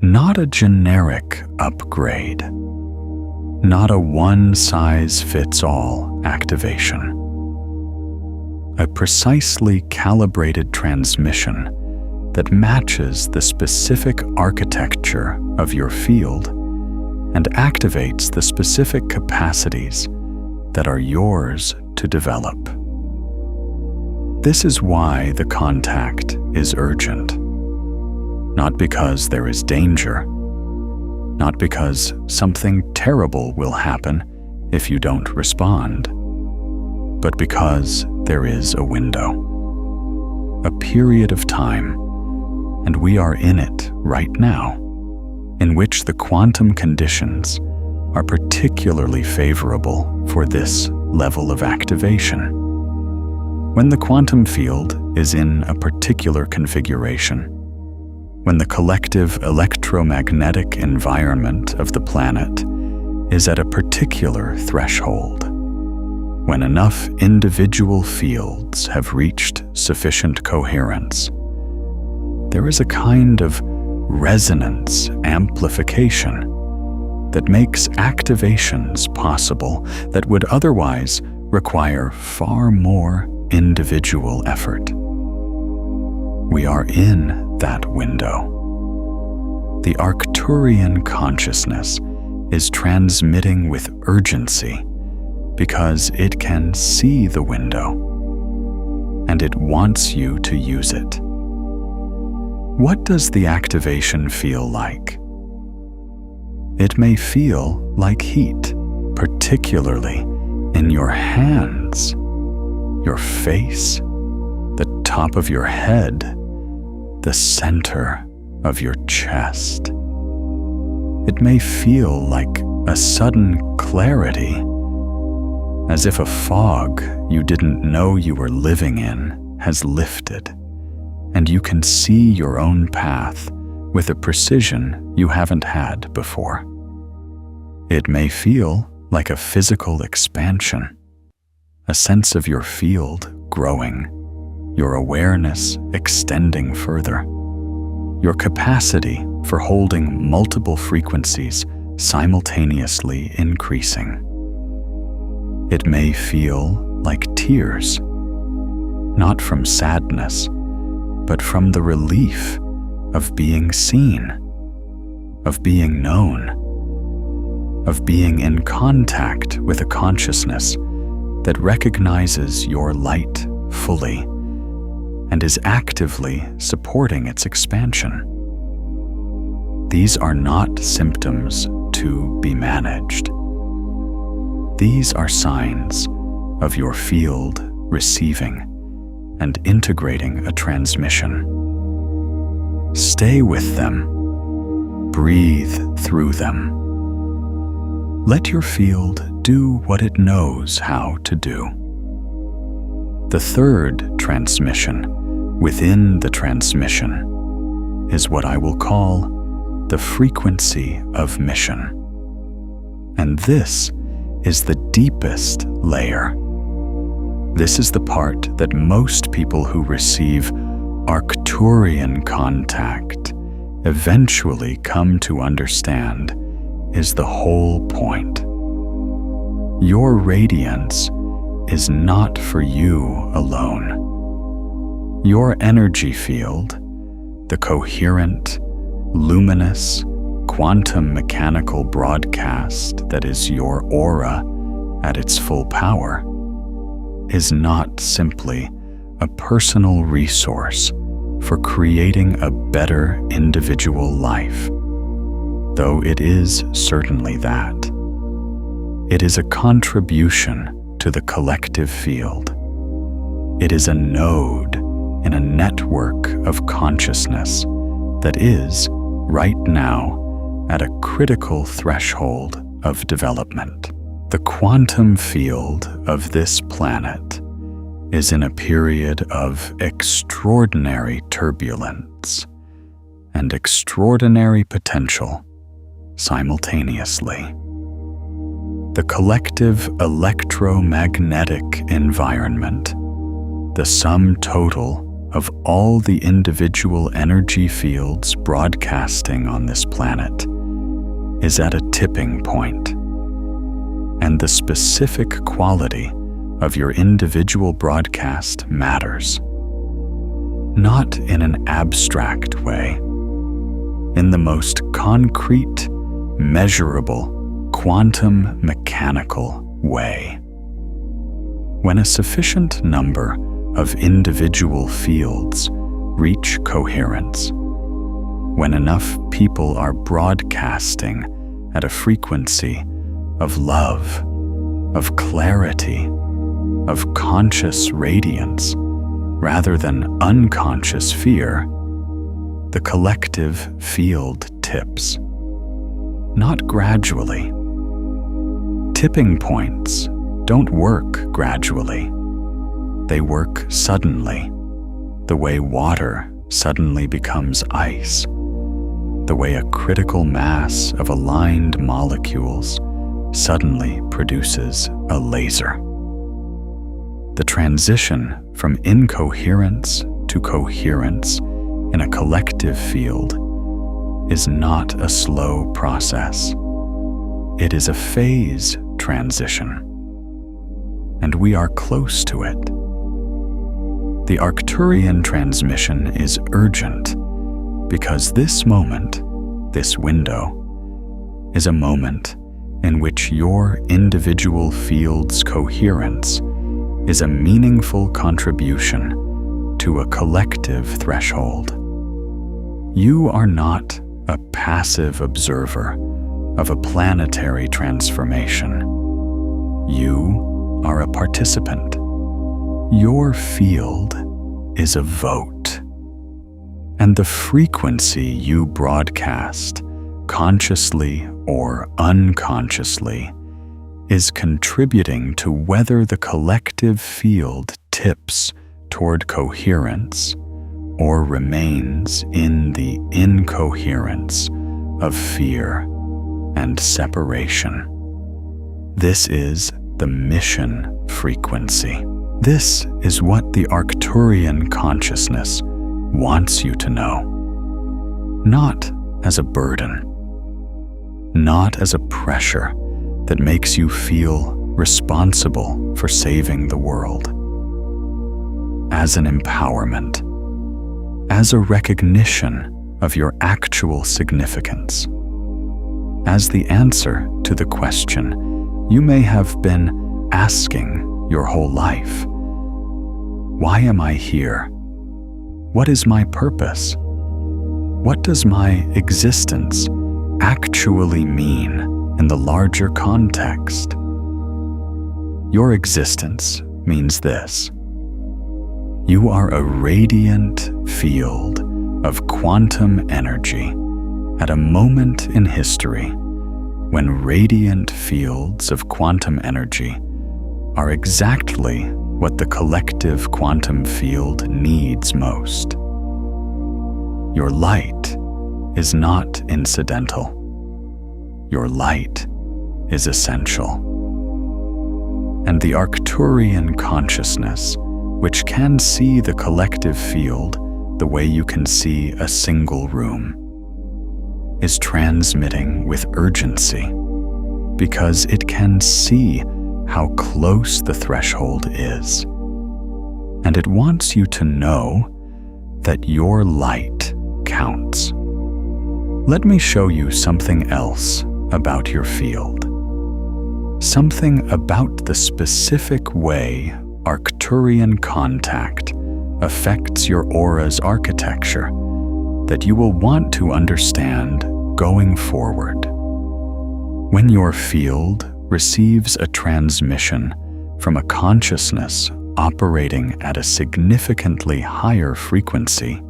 Not a generic upgrade, not a one-size-fits-all activation. A precisely calibrated transmission that matches the specific architecture of your field and activates the specific capacities that are yours to develop. This is why the contact is urgent. Not because there is danger, not because something terrible will happen if you don't respond, but because there is a window, a period of time, and we are in it right now, in which the quantum conditions are particularly favorable for this level of activation. When the quantum field is in a particular configuration, when the collective electromagnetic environment of the planet is at a particular threshold, when enough individual fields have reached sufficient coherence, there is a kind of resonance amplification that makes activations possible that would otherwise require far more individual effort. We are in that window. The Arcturian consciousness is transmitting with urgency because it can see the window, and it wants you to use it. What does the activation feel like? It may feel like heat, particularly in your hands, your face, the top of your head, the center of your chest. It may feel like a sudden clarity, as if a fog you didn't know you were living in has lifted, and you can see your own path with a precision you haven't had before. It may feel like a physical expansion, a sense of your field growing, your awareness extending further, your capacity for holding multiple frequencies simultaneously increasing. It may feel like tears, not from sadness, but from the relief of being seen, of being known, of being in contact with a consciousness that recognizes your light fully and is actively supporting its expansion. These are not symptoms to be managed. These are signs of your field receiving and integrating a transmission. Stay with them. Breathe through them. Let your field do what it knows how to do. The third transmission within the transmission is what I will call the frequency of mission. And this is the deepest layer. This is the part that most people who receive Arcturian contact eventually come to understand is the whole point. Your radiance is not for you alone. Your energy field, the coherent, luminous, quantum mechanical broadcast that is your aura at its full power, is not simply a personal resource for creating a better individual life, though it is certainly that. It is a contribution to the collective field. It is a node in a network of consciousness that is, right now, at a critical threshold of development. The quantum field of this planet is in a period of extraordinary turbulence and extraordinary potential simultaneously. The collective electromagnetic environment, the sum total of all the individual energy fields broadcasting on this planet, is at a tipping point. And the specific quality of your individual broadcast matters. Not in an abstract way, in the most concrete, measurable, quantum mechanical way. When a sufficient number of individual fields reach coherence, when enough people are broadcasting at a frequency of love, of clarity, of conscious radiance, rather than unconscious fear, the collective field tips. Not gradually. Tipping points don't work gradually. They work suddenly, the way water suddenly becomes ice, the way a critical mass of aligned molecules suddenly produces a laser. The transition from incoherence to coherence in a collective field is not a slow process. It is a phase transition, and we are close to it. The Arcturian transmission is urgent because this moment, this window, is a moment in which your individual field's coherence is a meaningful contribution to a collective threshold. You are not a passive observer of a planetary transformation. You are a participant. Your field is a vote, and the frequency you broadcast, consciously or unconsciously, is contributing to whether the collective field tips toward coherence or remains in the incoherence of fear and separation. This is the mission frequency. This is what the Arcturian consciousness wants you to know. not as a burden, not as a pressure that makes you feel responsible for saving the world, as an empowerment, as a recognition of your actual significance, as the answer to the question you may have been asking your whole life. Why am I here? What is my purpose? What does my existence actually mean in the larger context? Your existence means this: you are a radiant field of quantum energy at a moment in history when radiant fields of quantum energy are exactly what the collective quantum field needs most. Your light is not incidental. Your light is essential. And the Arcturian consciousness, which can see the collective field the way you can see a single room, is transmitting with urgency because it can see how close the threshold is. And it wants you to know that your light counts. Let me show you something else about your field. Something about the specific way Arcturian contact affects your aura's architecture that you will want to understand going forward. When your field receives a transmission from a consciousness operating at a significantly higher frequency,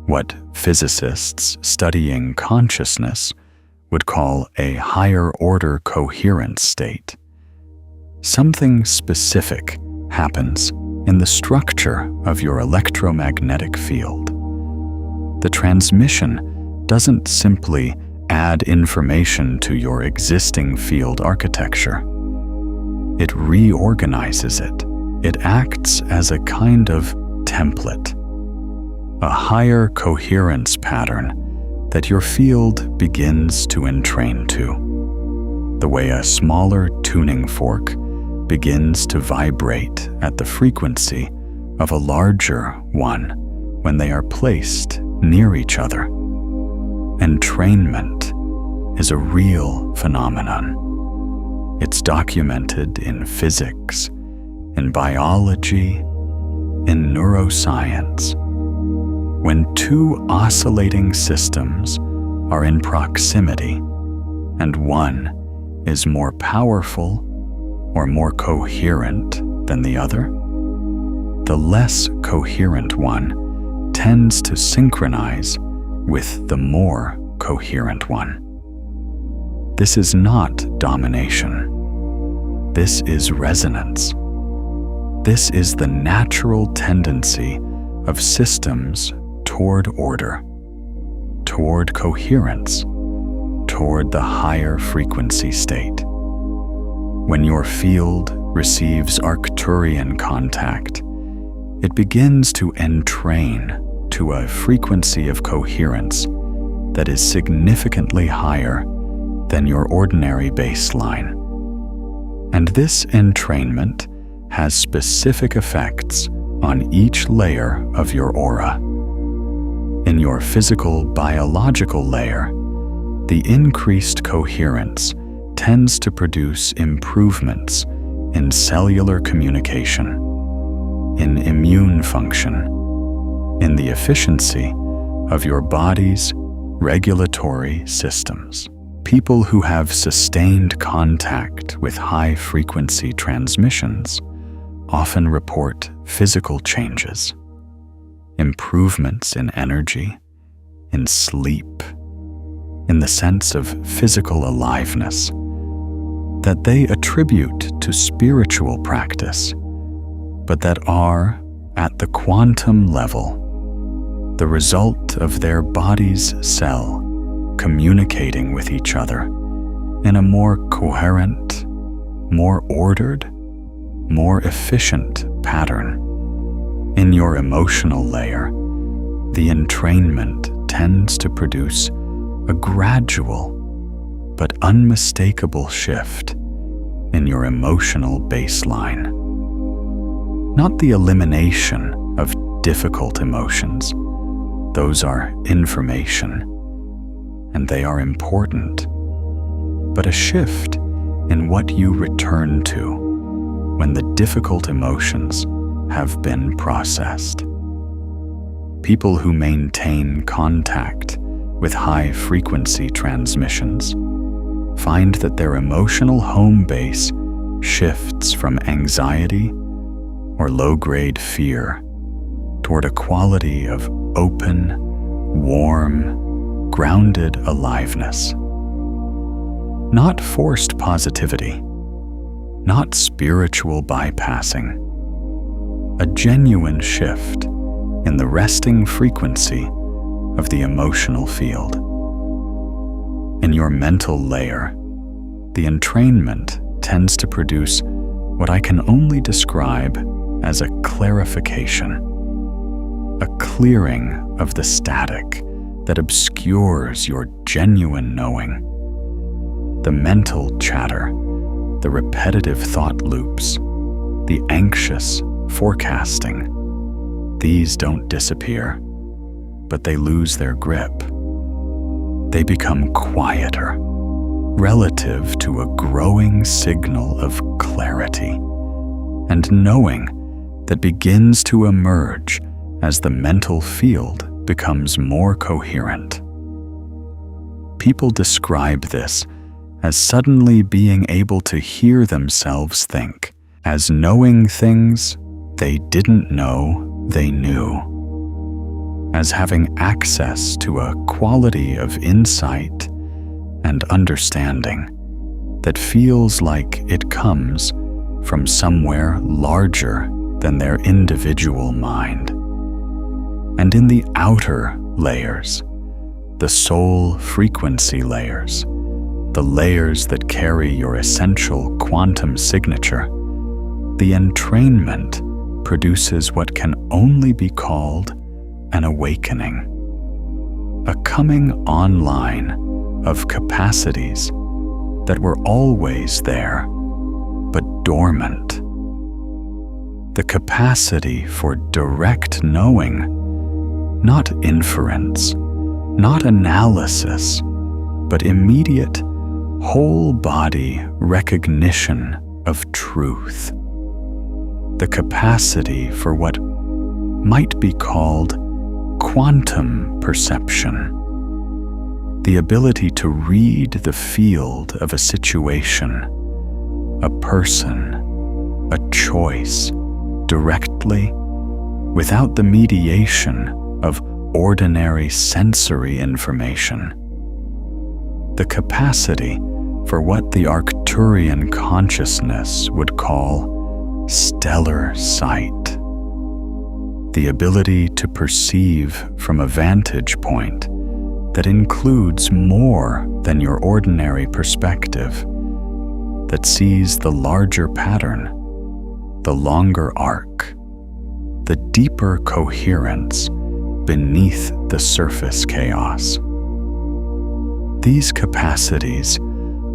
what physicists studying consciousness would call a higher order coherence state, something specific happens in the structure of your electromagnetic field. The transmission doesn't simply add information to your existing field architecture. It reorganizes it. It acts as a kind of template, a higher coherence pattern that your field begins to entrain to, the way a smaller tuning fork begins to vibrate at the frequency of a larger one when they are placed near each other. Entrainment is a real phenomenon. It's documented in physics, in biology, in neuroscience. When two oscillating systems are in proximity and one is more powerful or more coherent than the other, the less coherent one tends to synchronize with the more coherent one. This is not domination. This is resonance. This is the natural tendency of systems toward order, toward coherence, toward the higher frequency state. When your field receives Arcturian contact, it begins to entrain to a frequency of coherence that is significantly higher than your ordinary baseline. And this entrainment has specific effects on each layer of your aura. In your physical biological layer, the increased coherence tends to produce improvements in cellular communication, in immune function, in the efficiency of your body's regulatory systems. People who have sustained contact with high-frequency transmissions often report physical changes, improvements in energy, in sleep, in the sense of physical aliveness that they attribute to spiritual practice, but that are, at the quantum level, the result of their body's cell communicating with each other in a more coherent, more ordered, more efficient pattern. In your emotional layer, the entrainment tends to produce a gradual but unmistakable shift in your emotional baseline. Not the elimination of difficult emotions. Those are information, and they are important, but a shift in what you return to when the difficult emotions have been processed. People who maintain contact with high-frequency transmissions find that their emotional home base shifts from anxiety or low-grade fear toward a quality of open, warm, grounded aliveness. Not forced positivity, not spiritual bypassing, a genuine shift in the resting frequency of the emotional field. In your mental layer, the entrainment tends to produce what I can only describe as a clarification, a clearing of the static that obscures your genuine knowing. The mental chatter, the repetitive thought loops, the anxious forecasting, these don't disappear, but they lose their grip. They become quieter, relative to a growing signal of clarity and knowing that begins to emerge as the mental field becomes more coherent. People describe this as suddenly being able to hear themselves think, as knowing things they didn't know they knew, as having access to a quality of insight and understanding that feels like it comes from somewhere larger than their individual mind. And in the outer layers, the soul frequency layers, the layers that carry your essential quantum signature, the entrainment produces what can only be called an awakening, a coming online of capacities that were always there, but dormant. The capacity for direct knowing, not inference, not analysis, but immediate, whole-body recognition of truth. The capacity for what might be called quantum perception. The ability to read the field of a situation, a person, a choice, directly, without the mediation of ordinary sensory information. The capacity for what the Arcturian consciousness would call stellar sight. The ability to perceive from a vantage point that includes more than your ordinary perspective, that sees the larger pattern, the longer arc, the deeper coherence beneath the surface chaos. These capacities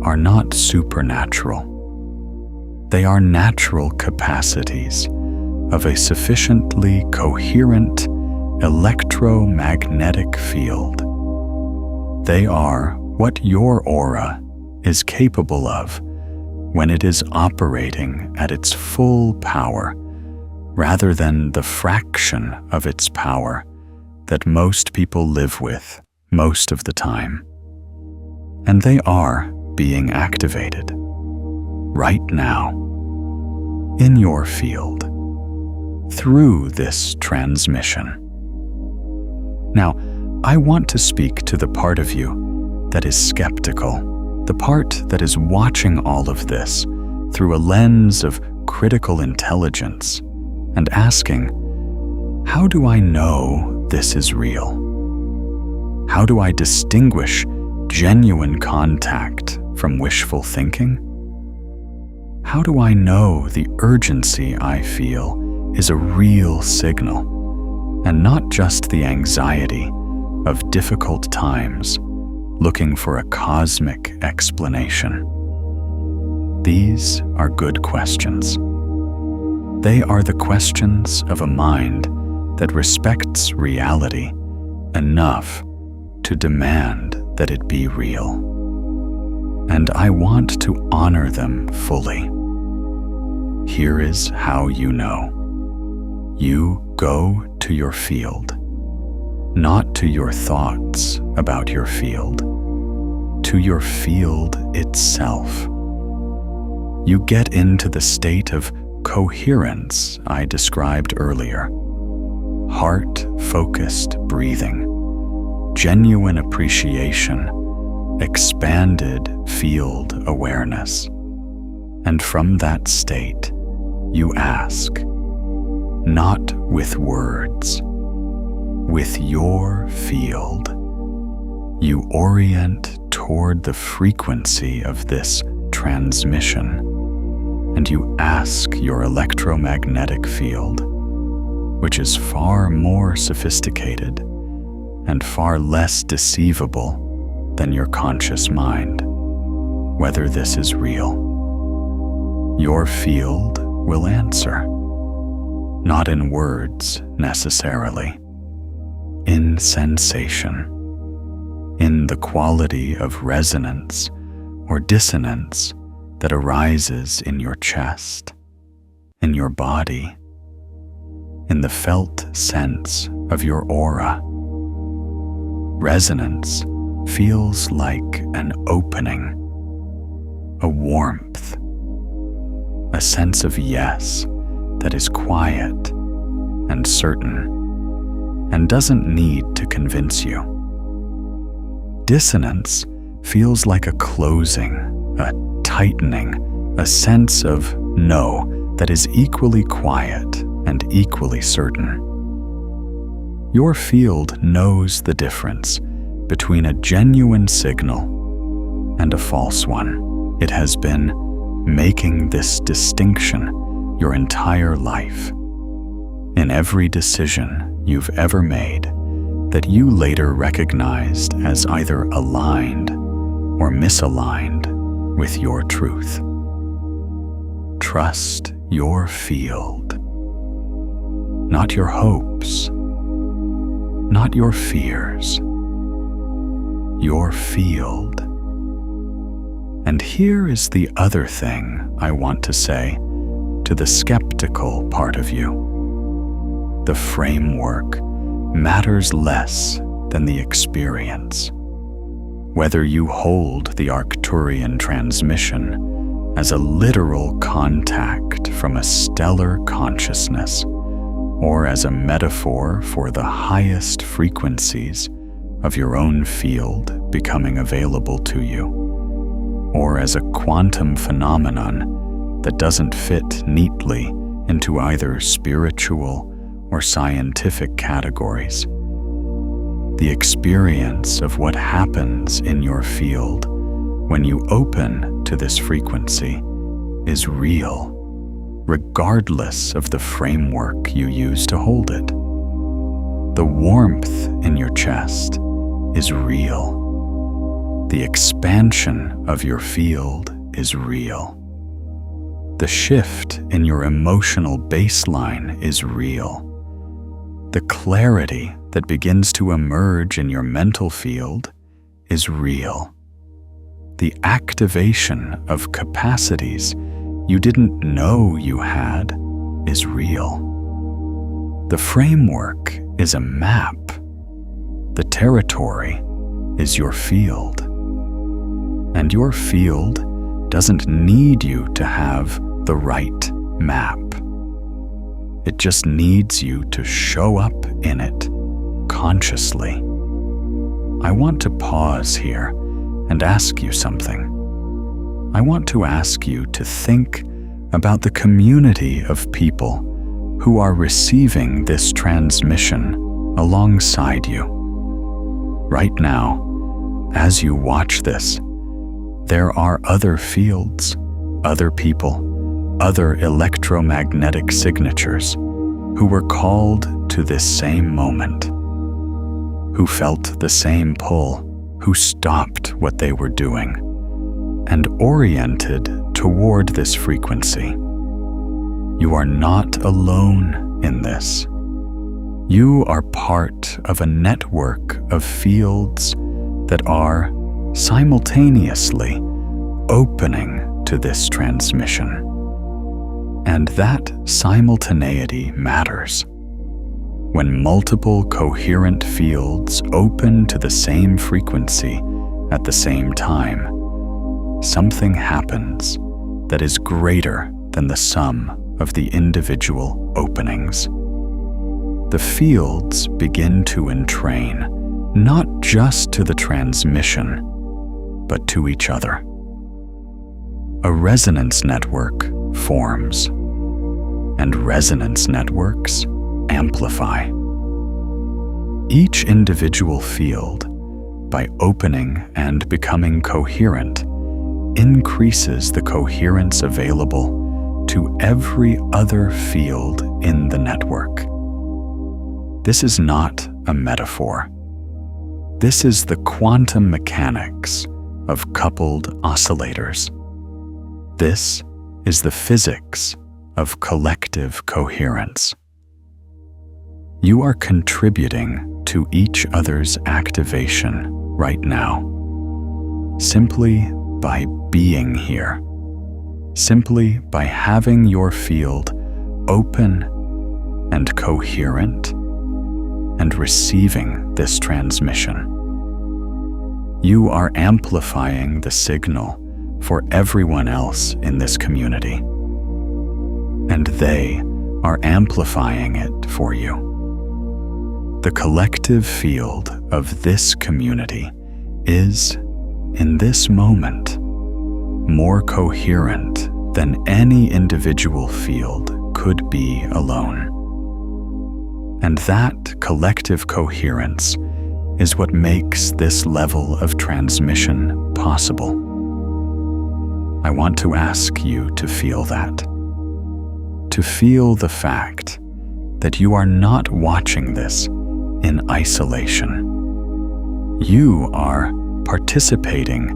are not supernatural. They are natural capacities of a sufficiently coherent electromagnetic field. They are what your aura is capable of when it is operating at its full power, rather than the fraction of its power that most people live with most of the time. And they are being activated right now in your field through this transmission. Now, I want to speak to the part of you that is skeptical, the part that is watching all of this through a lens of critical intelligence and asking, how do I know this is real? How do I distinguish genuine contact from wishful thinking? How do I know the urgency I feel is a real signal and not just the anxiety of difficult times, looking for a cosmic explanation? These are good questions. They are the questions of a mind that respects reality enough to demand that it be real. And I want to honor them fully. Here is how you know. You go to your field, not to your thoughts about your field, to your field itself. You get into the state of coherence I described earlier. Heart-focused breathing, genuine appreciation, expanded field awareness. And from that state, you ask, not with words, with your field. You orient toward the frequency of this transmission, and you ask your electromagnetic field, which is far more sophisticated and far less deceivable than your conscious mind, whether this is real. Your field will answer, not in words necessarily, in sensation, in the quality of resonance or dissonance that arises in your chest, in your body, in the felt sense of your aura. Resonance feels like an opening, a warmth, a sense of yes that is quiet and certain and doesn't need to convince you. Dissonance feels like a closing, a tightening, a sense of no that is equally quiet and equally certain. Your field knows the difference between a genuine signal and a false one. It has been making this distinction your entire life. In every decision you've ever made that you later recognized as either aligned or misaligned with your truth. Trust your field, not your hopes, not your fears, your field. And here is the other thing I want to say to the skeptical part of you. The framework matters less than the experience. Whether you hold the Arcturian transmission as a literal contact from a stellar consciousness, or as a metaphor for the highest frequencies of your own field becoming available to you, or as a quantum phenomenon that doesn't fit neatly into either spiritual or scientific categories. The experience of what happens in your field when you open to this frequency is real, regardless of the framework you use to hold it. The warmth in your chest is real. The expansion of your field is real. The shift in your emotional baseline is real. The clarity that begins to emerge in your mental field is real. The activation of capacities you didn't know you had is real. The framework is a map. The territory is your field. And your field doesn't need you to have the right map. It just needs you to show up in it consciously. I want to pause here and ask you something. I want to ask you to think about the community of people who are receiving this transmission alongside you. Right now, as you watch this, there are other fields, other people, other electromagnetic signatures who were called to this same moment, who felt the same pull, who stopped what they were doing and oriented toward this frequency. You are not alone in this. You are part of a network of fields that are simultaneously opening to this transmission. And that simultaneity matters. When multiple coherent fields open to the same frequency at the same time, something happens that is greater than the sum of the individual openings. The fields begin to entrain not just to the transmission, but to each other. A resonance network forms, and resonance networks amplify. Each individual field, by opening and becoming coherent, increases the coherence available to every other field in the network. This is not a metaphor. This is the quantum mechanics of coupled oscillators. This is the physics of collective coherence. You are contributing to each other's activation right now, simply by being here, simply by having your field open and coherent and receiving this transmission. You are amplifying the signal for everyone else in this community, and they are amplifying it for you. The collective field of this community is, in this moment, more coherent than any individual field could be alone. And that collective coherence is what makes this level of transmission possible. I want to ask you to feel that. To feel the fact that you are not watching this in isolation. You are participating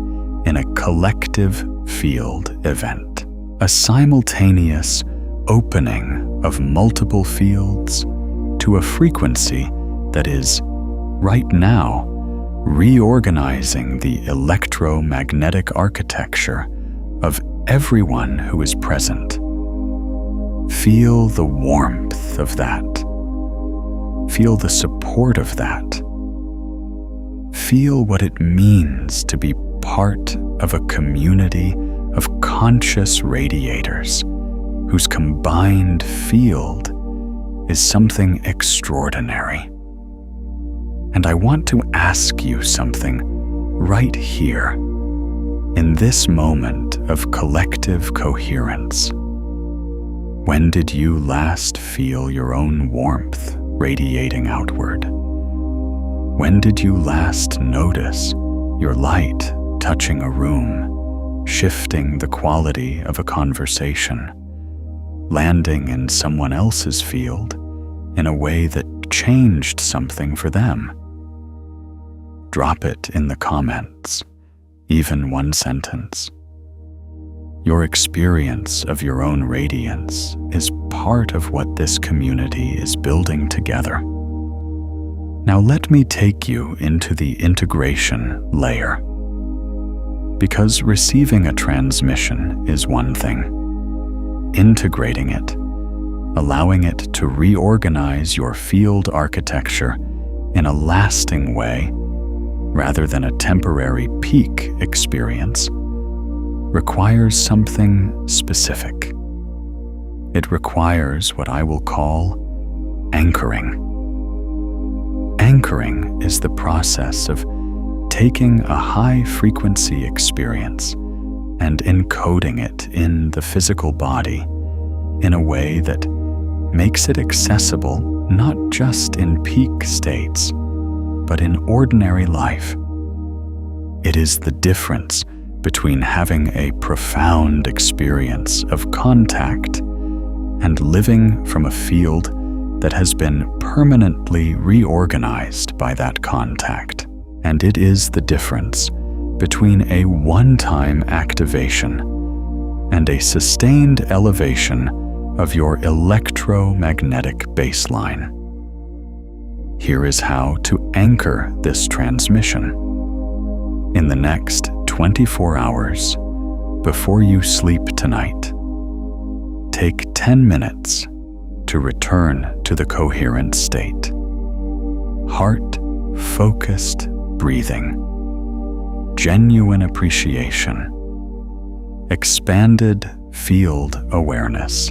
in a collective field event, a simultaneous opening of multiple fields to a frequency that is, right now, reorganizing the electromagnetic architecture of everyone who is present. Feel the warmth of that. Feel the support of that. Feel what it means to be part of a community of conscious radiators whose combined field is something extraordinary. And I want to ask you something right here, in this moment of collective coherence. When did you last feel your own warmth radiating outward? When did you last notice your light touching a room, shifting the quality of a conversation, landing in someone else's field in a way that changed something for them? Drop it in the comments, even one sentence. Your experience of your own radiance is part of what this community is building together. Now let me take you into the integration layer. Because receiving a transmission is one thing. Integrating it, allowing it to reorganize your field architecture in a lasting way, rather than a temporary peak experience, requires something specific. It requires what I will call anchoring. Anchoring is the process of taking a high-frequency experience and encoding it in the physical body in a way that makes it accessible not just in peak states, but in ordinary life. It is the difference between having a profound experience of contact and living from a field that has been permanently reorganized by that contact. And it is the difference between a one-time activation and a sustained elevation of your electromagnetic baseline. Here is how to anchor this transmission. In the next 24 hours, before you sleep tonight, take 10 minutes to return to the coherent state. Heart-focused breathing, genuine appreciation, expanded field awareness.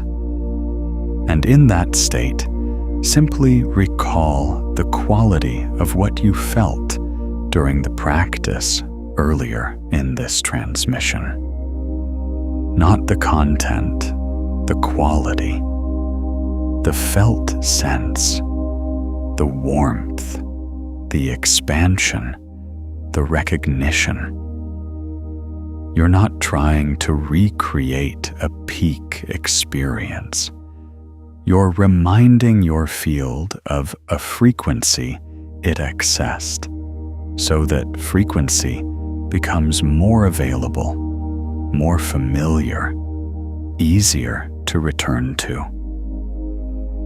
And in that state, simply recall the quality of what you felt during the practice earlier in this transmission. Not the content, the quality, the felt sense, the warmth, the expansion, the recognition. You're not trying to recreate a peak experience. You're reminding your field of a frequency it accessed, so that frequency becomes more available, more familiar, easier to return to.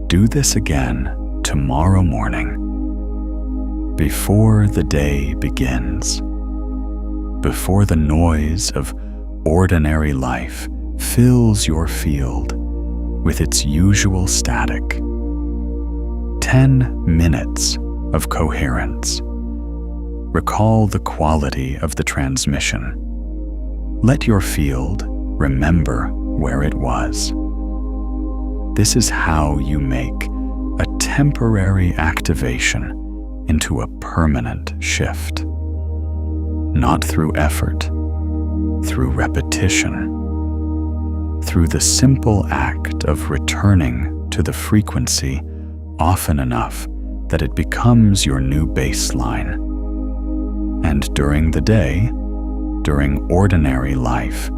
Do this again tomorrow morning, before the day begins, before the noise of ordinary life fills your field with its usual static. 10 minutes of coherence. Recall the quality of the transmission. Let your field remember where it was. This is how you make a temporary activation into a permanent shift. Not through effort, through repetition, through the simple act of returning to the frequency often enough that it becomes your new baseline. And during the day, during ordinary life,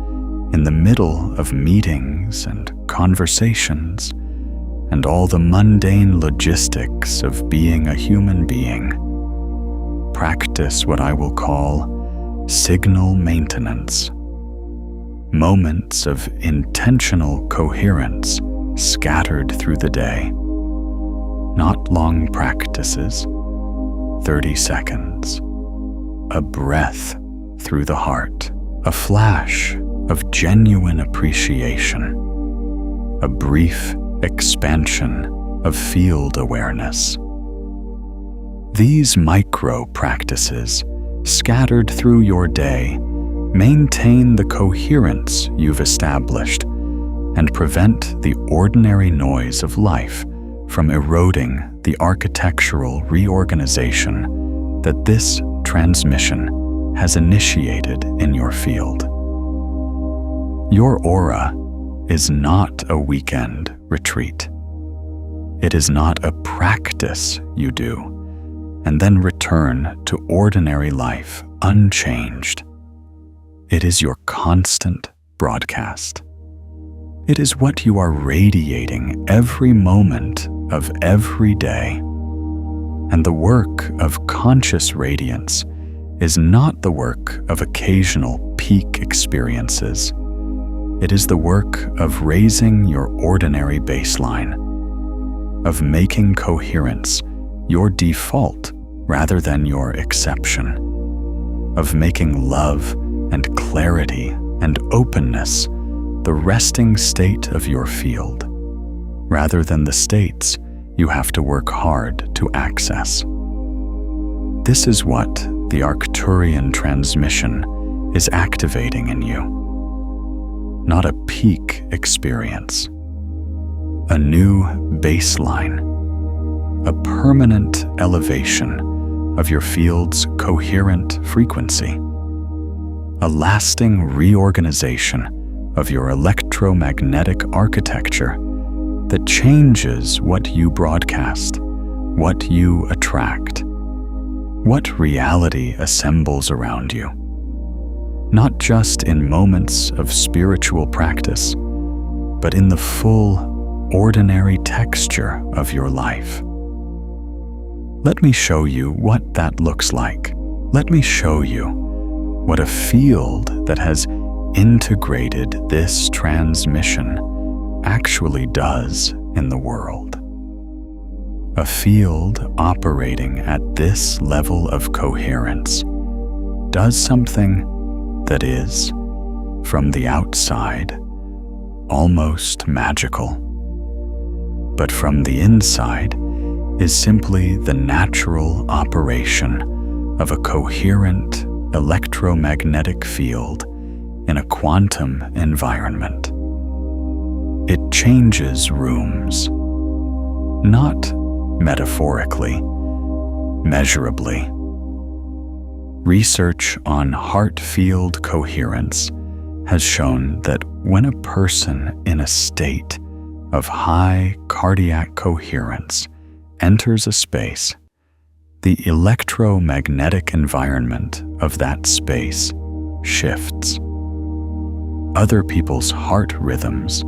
in the middle of meetings and conversations, and all the mundane logistics of being a human being, practice what I will call signal maintenance. Moments of intentional coherence scattered through the day. Not long practices, 30 seconds. A breath through the heart, a flash of genuine appreciation, a brief expansion of field awareness. These micro practices, scattered through your day, maintain the coherence you've established and prevent the ordinary noise of life from eroding the architectural reorganization that this transmission has initiated in your field. Your aura is not a weekend retreat. It is not a practice you do and then return to ordinary life unchanged. It is your constant broadcast. It is what you are radiating every moment of every day. And the work of conscious radiance is not the work of occasional peak experiences. It is the work of raising your ordinary baseline, of making coherence your default rather than your exception, of making love and clarity and openness the resting state of your field, rather than the states you have to work hard to access. This is what the Arcturian transmission is activating in you. Not a peak experience, a new baseline, a permanent elevation of your field's coherent frequency, a lasting reorganization of your electromagnetic architecture that changes what you broadcast, what you attract, what reality assembles around you. Not just in moments of spiritual practice, but in the full ordinary texture of your life. Let me show you what that looks like. Let me show you what a field that has integrated this transmission actually does in the world. A field operating at this level of coherence does something that is, from the outside, almost magical, but from the inside is simply the natural operation of a coherent electromagnetic field in a quantum environment. It changes rooms, not metaphorically, measurably. Research on heart field coherence has shown that when a person in a state of high cardiac coherence enters a space, the electromagnetic environment of that space shifts. Other people's heart rhythms,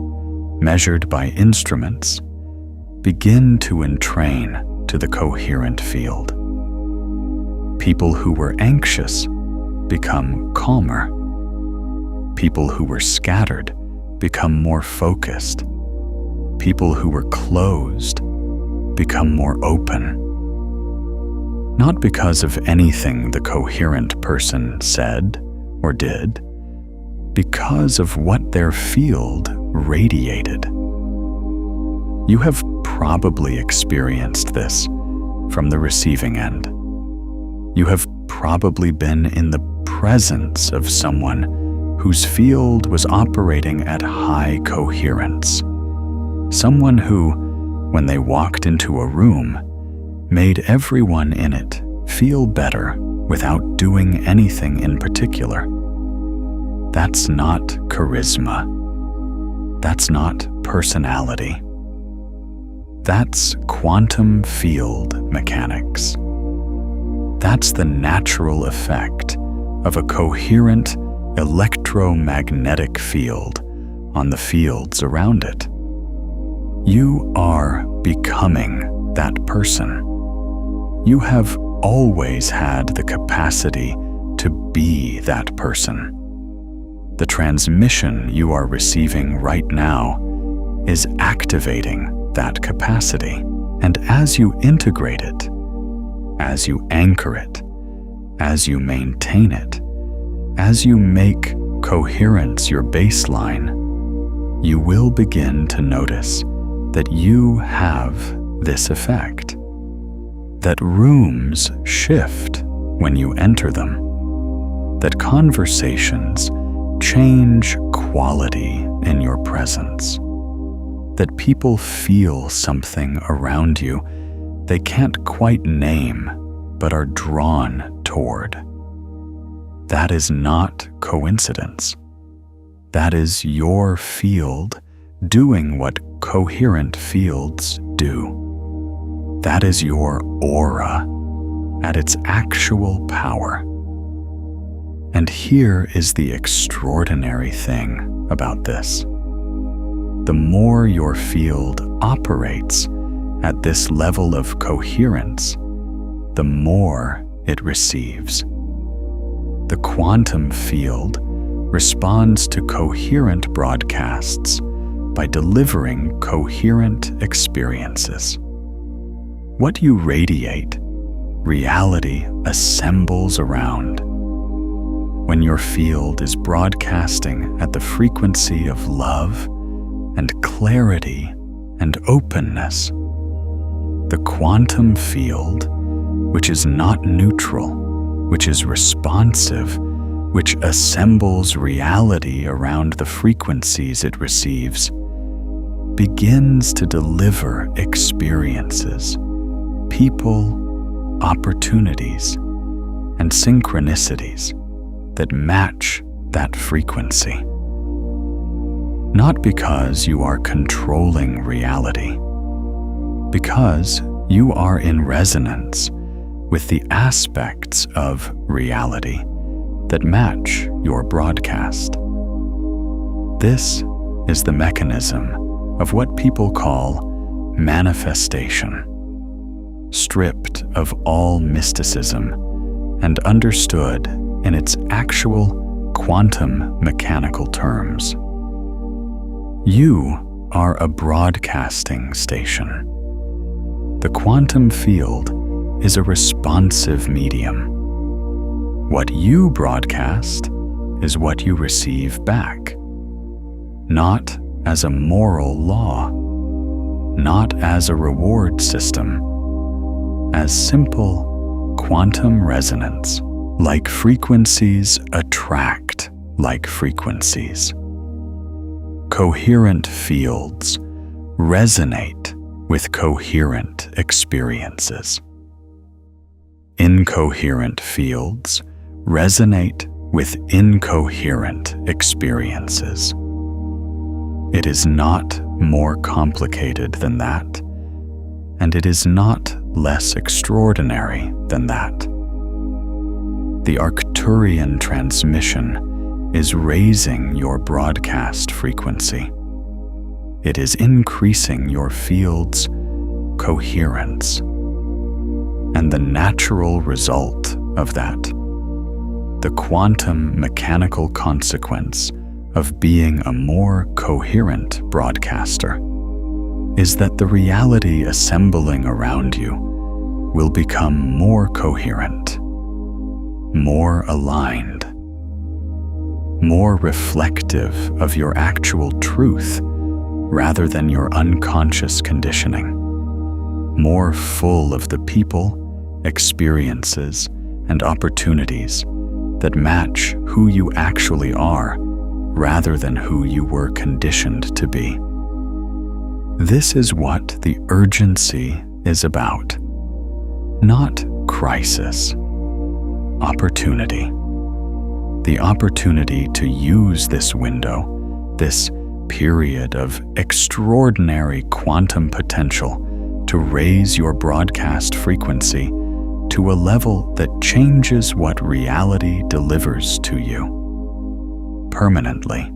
measured by instruments, begin to entrain to the coherent field. People who were anxious become calmer. People who were scattered become more focused. People who were closed become more open. Not because of anything the coherent person said or did, because of what their field radiated. You have probably experienced this from the receiving end. You have probably been in the presence of someone whose field was operating at high coherence. Someone who, when they walked into a room, made everyone in it feel better without doing anything in particular. That's not charisma. That's not personality. That's quantum field mechanics. That's the natural effect of a coherent electromagnetic field on the fields around it. You are becoming that person. You have always had the capacity to be that person. The transmission you are receiving right now is activating that capacity. And as you integrate it, as you anchor it, as you maintain it, as you make coherence your baseline, you will begin to notice that you have this effect. That rooms shift when you enter them. That conversations change quality in your presence. That people feel something around you they can't quite name, but are drawn toward. That is not coincidence. That is your field doing what coherent fields do. That is your aura at its actual power. And here is the extraordinary thing about this. The more your field operates at this level of coherence, the more it receives. The quantum field responds to coherent broadcasts by delivering coherent experiences. What you radiate, reality assembles around. When your field is broadcasting at the frequency of love and clarity and openness, the quantum field, which is not neutral, which is responsive, which assembles reality around the frequencies it receives, begins to deliver experiences, people, opportunities, and synchronicities that match that frequency. Not because you are controlling reality, because you are in resonance with the aspects of reality that match your broadcast. This is the mechanism of what people call manifestation, stripped of all mysticism and understood in its actual quantum mechanical terms. You are a broadcasting station. The quantum field is a responsive medium. What you broadcast is what you receive back, not as a moral law, not as a reward system, as simple quantum resonance. Like frequencies attract like frequencies. Coherent fields resonate with coherent experiences. Incoherent fields resonate with incoherent experiences. It is not more complicated than that, and it is not less extraordinary than that. The Arcturian transmission is raising your broadcast frequency. It is increasing your field's coherence. And the natural result of that, the quantum mechanical consequence of being a more coherent broadcaster, is that the reality assembling around you will become more coherent, more aligned, more reflective of your actual truth rather than your unconscious conditioning, more full of the people, experiences, and opportunities that match who you actually are rather than who you were conditioned to be. This is what the urgency is about. Not crisis. Opportunity. The opportunity to use this window, this period of extraordinary quantum potential, to raise your broadcast frequency to a level that changes what reality delivers to you. Permanently.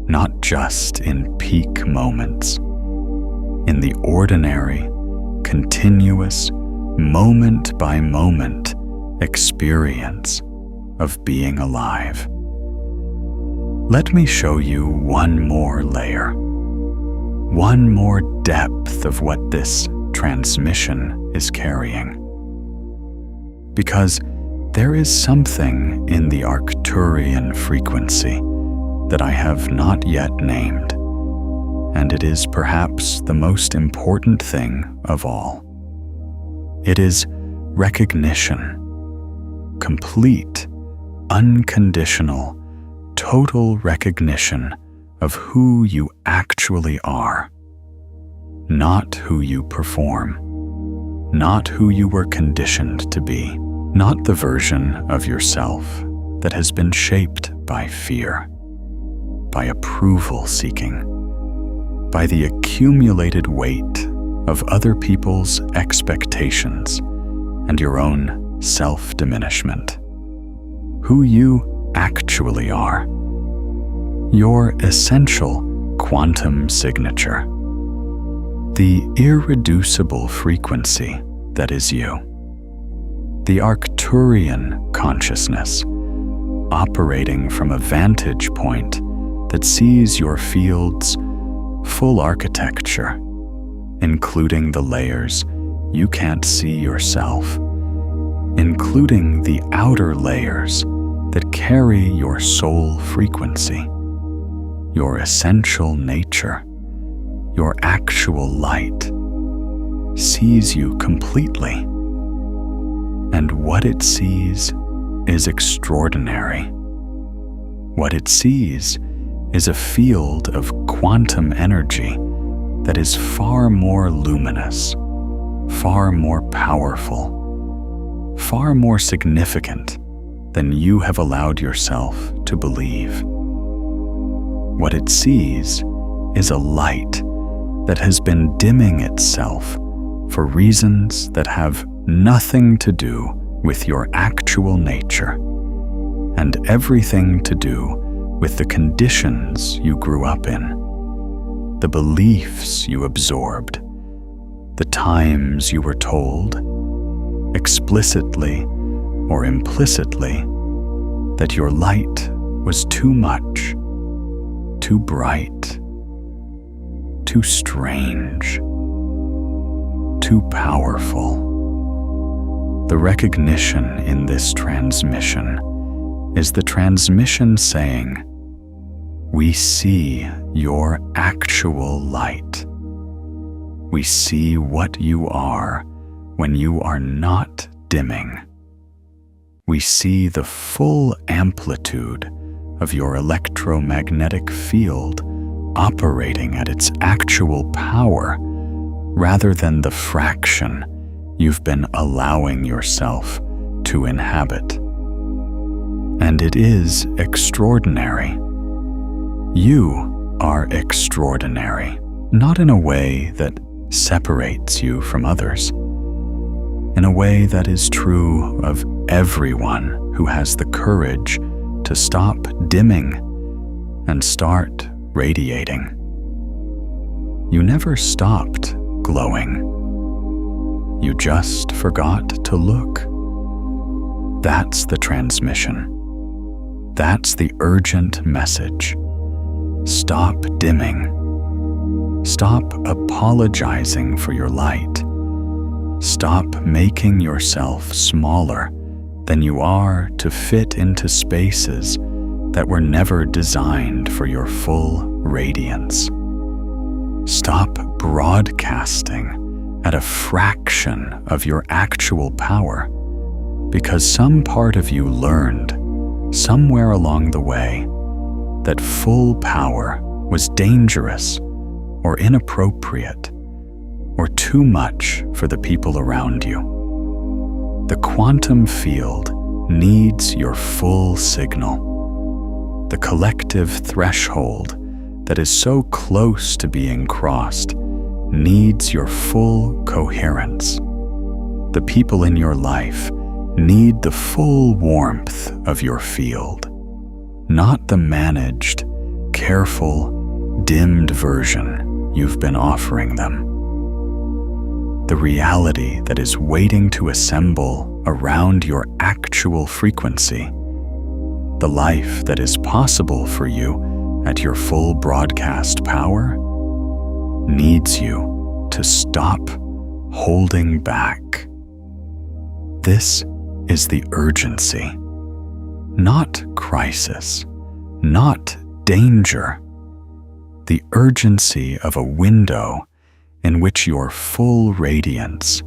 Not just in peak moments. In the ordinary, continuous, moment-by-moment experience of being alive. Let me show you one more layer, one more depth of what this transmission is carrying. Because there is something in the Arcturian frequency that I have not yet named, and it is perhaps the most important thing of all. It is recognition, complete, unconditional, total recognition of who you actually are, not who you perform, not who you were conditioned to be, not the version of yourself that has been shaped by fear, by approval seeking, by the accumulated weight of other people's expectations and your own self-diminishment. Who you actually are. Your essential quantum signature. The irreducible frequency that is you. The Arcturian consciousness, operating from a vantage point that sees your field's full architecture, including the layers you can't see yourself, including the outer layers that carry your soul frequency, your essential nature, your actual light, sees you completely. And what it sees is extraordinary. What it sees is a field of quantum energy that is far more luminous, far more powerful, far more significant than you have allowed yourself to believe. What it sees is a light that has been dimming itself for reasons that have nothing to do with your actual nature, and everything to do with the conditions you grew up in. the beliefs you absorbed, the times you were told, explicitly or implicitly, that your light was too much, too bright, too strange, too powerful. The recognition in this transmission is the transmission saying, "We see your actual light. We see what you are when you are not dimming. We see the full amplitude of your electromagnetic field operating at its actual power rather than the fraction you've been allowing yourself to inhabit. And it is extraordinary. You are extraordinary, not in a way that separates you from others, in a way that is true of everyone who has the courage to stop dimming and start radiating. You never stopped glowing. You just forgot to look. That's the transmission. That's the urgent message. Stop dimming. Stop apologizing for your light. Stop making yourself smaller than you are to fit into spaces that were never designed for your full radiance. Stop broadcasting at a fraction of your actual power because some part of you learned somewhere along the way that full power was dangerous or inappropriate or too much for the people around you. The quantum field needs your full signal. The collective threshold that is so close to being crossed needs your full coherence. The people in your life need the full warmth of your field, not the managed, careful, dimmed version you've been offering them. The reality that is waiting to assemble around your actual frequency, the life that is possible for you at your full broadcast power, needs you to stop holding back. This is the urgency, not crisis, not danger. The urgency of a window in which your full radiance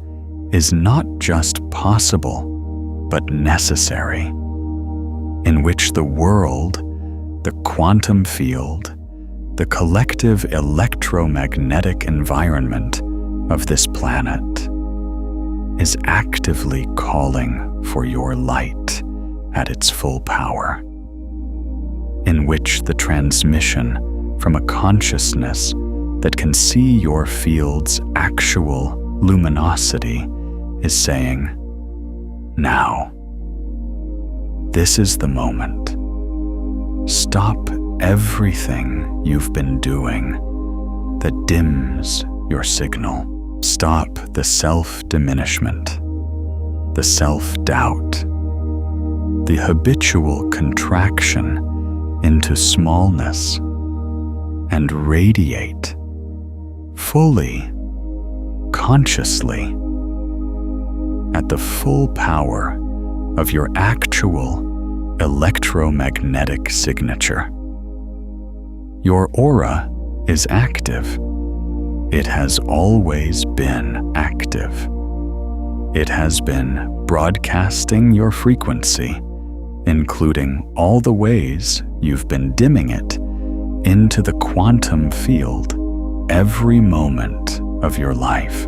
is not just possible, but necessary, in which the world, the quantum field, the collective electromagnetic environment of this planet is actively calling for your light at its full power, in which the transmission from a consciousness that can see your field's actual luminosity is saying, "Now, this is the moment. Stop everything you've been doing that dims your signal. Stop the self-diminishment, the self-doubt, the habitual contraction into smallness, and radiate fully, consciously, at the full power of your actual electromagnetic signature. Your aura is active. It has always been active. It has been broadcasting your frequency, including all the ways you've been dimming it, into the quantum field every moment of your life.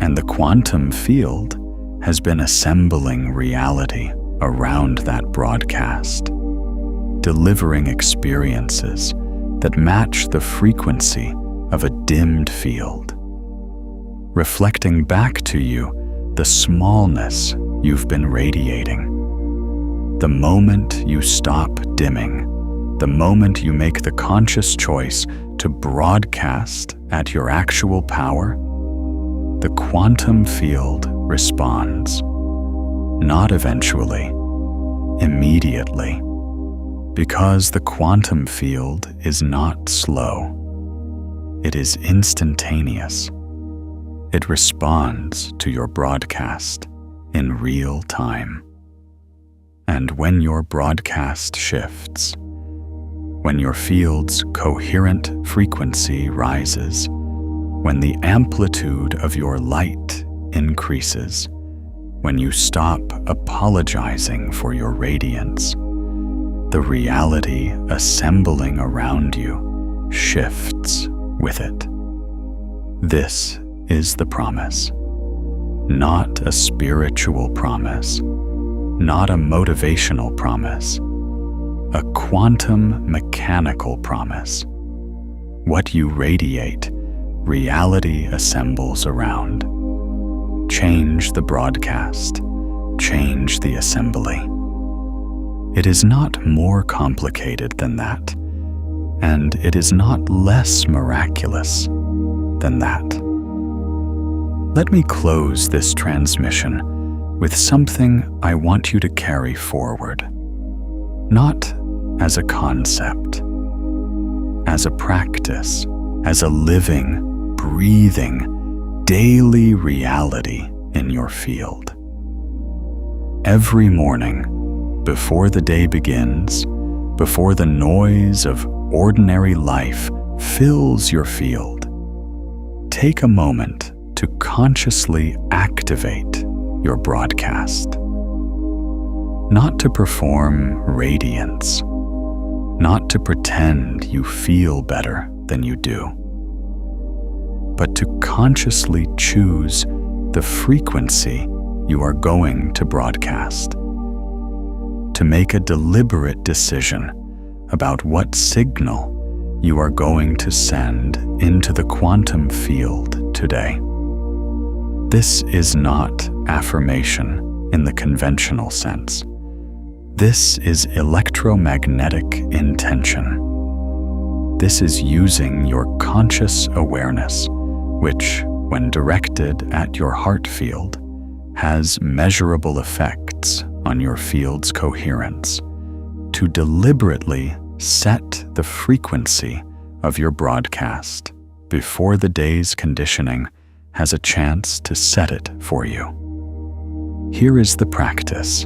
And the quantum field has been assembling reality around that broadcast, delivering experiences that match the frequency of a dimmed field, reflecting back to you the smallness you've been radiating. The moment you stop dimming, the moment you make the conscious choice to broadcast at your actual power, the quantum field responds, not eventually, immediately, because the quantum field is not slow. It is instantaneous. It responds to your broadcast in real time. And when your broadcast shifts, when your field's coherent frequency rises, when the amplitude of your light increases, when you stop apologizing for your radiance, the reality assembling around you shifts with it. This is the promise, not a spiritual promise, not a motivational promise, a quantum mechanical promise. What you radiate, reality assembles around. Change the broadcast, change the assembly. It is not more complicated than that, and it is not less miraculous than that. Let me close this transmission with something I want you to carry forward, not as a concept, as a practice, as a living, breathing, daily reality in your field. Every morning, before the day begins, before the noise of ordinary life fills your field, take a moment to consciously activate your broadcast. Not to perform radiance, not to pretend you feel better than you do, but to consciously choose the frequency you are going to broadcast. To make a deliberate decision about what signal you are going to send into the quantum field today. This is not affirmation in the conventional sense. This is electromagnetic intention. This is using your conscious awareness, which, when directed at your heart field, has measurable effects on your field's coherence, to deliberately set the frequency of your broadcast before the day's conditioning has a chance to set it for you. Here is the practice.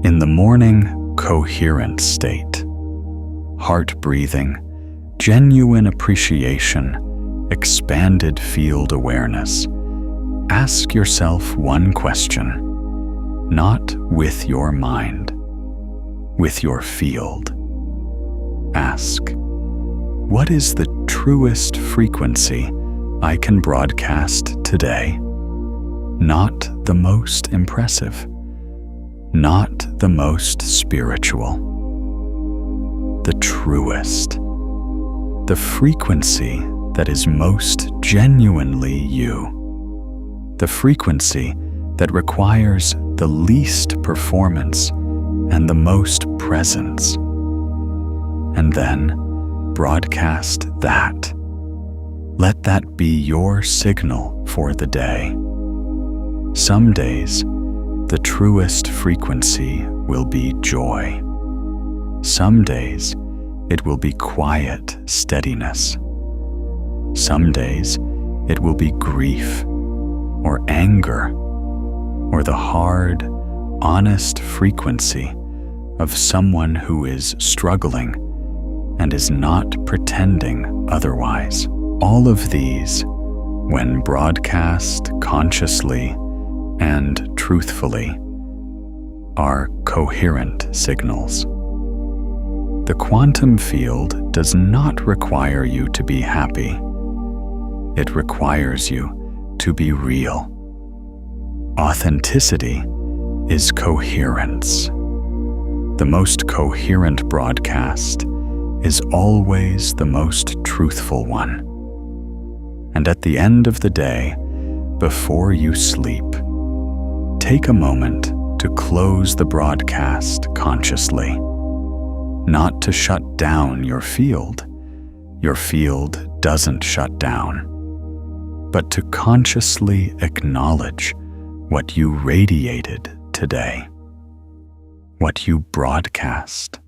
In the morning coherent state, heart breathing, genuine appreciation, expanded field awareness, ask yourself one question, not with your mind, with your field. Ask, what is the truest frequency I can broadcast today? Not the most impressive, not the most spiritual. The truest, the frequency that is most genuinely you, the frequency that requires the least performance and the most presence. And then broadcast that. Let that be your signal for the day. Some days, the truest frequency will be joy. Some days, it will be quiet steadiness. Some days, it will be grief or anger or the hard, honest frequency of someone who is struggling and is not pretending otherwise. All of these, when broadcast consciously and truthfully, are coherent signals. The quantum field does not require you to be happy. It requires you to be real. Authenticity is coherence. The most coherent broadcast is always the most truthful one. And at the end of the day, before you sleep, take a moment to close the broadcast consciously, not to shut down your field, your field doesn't shut down, but to consciously acknowledge what you radiated today, what you broadcast,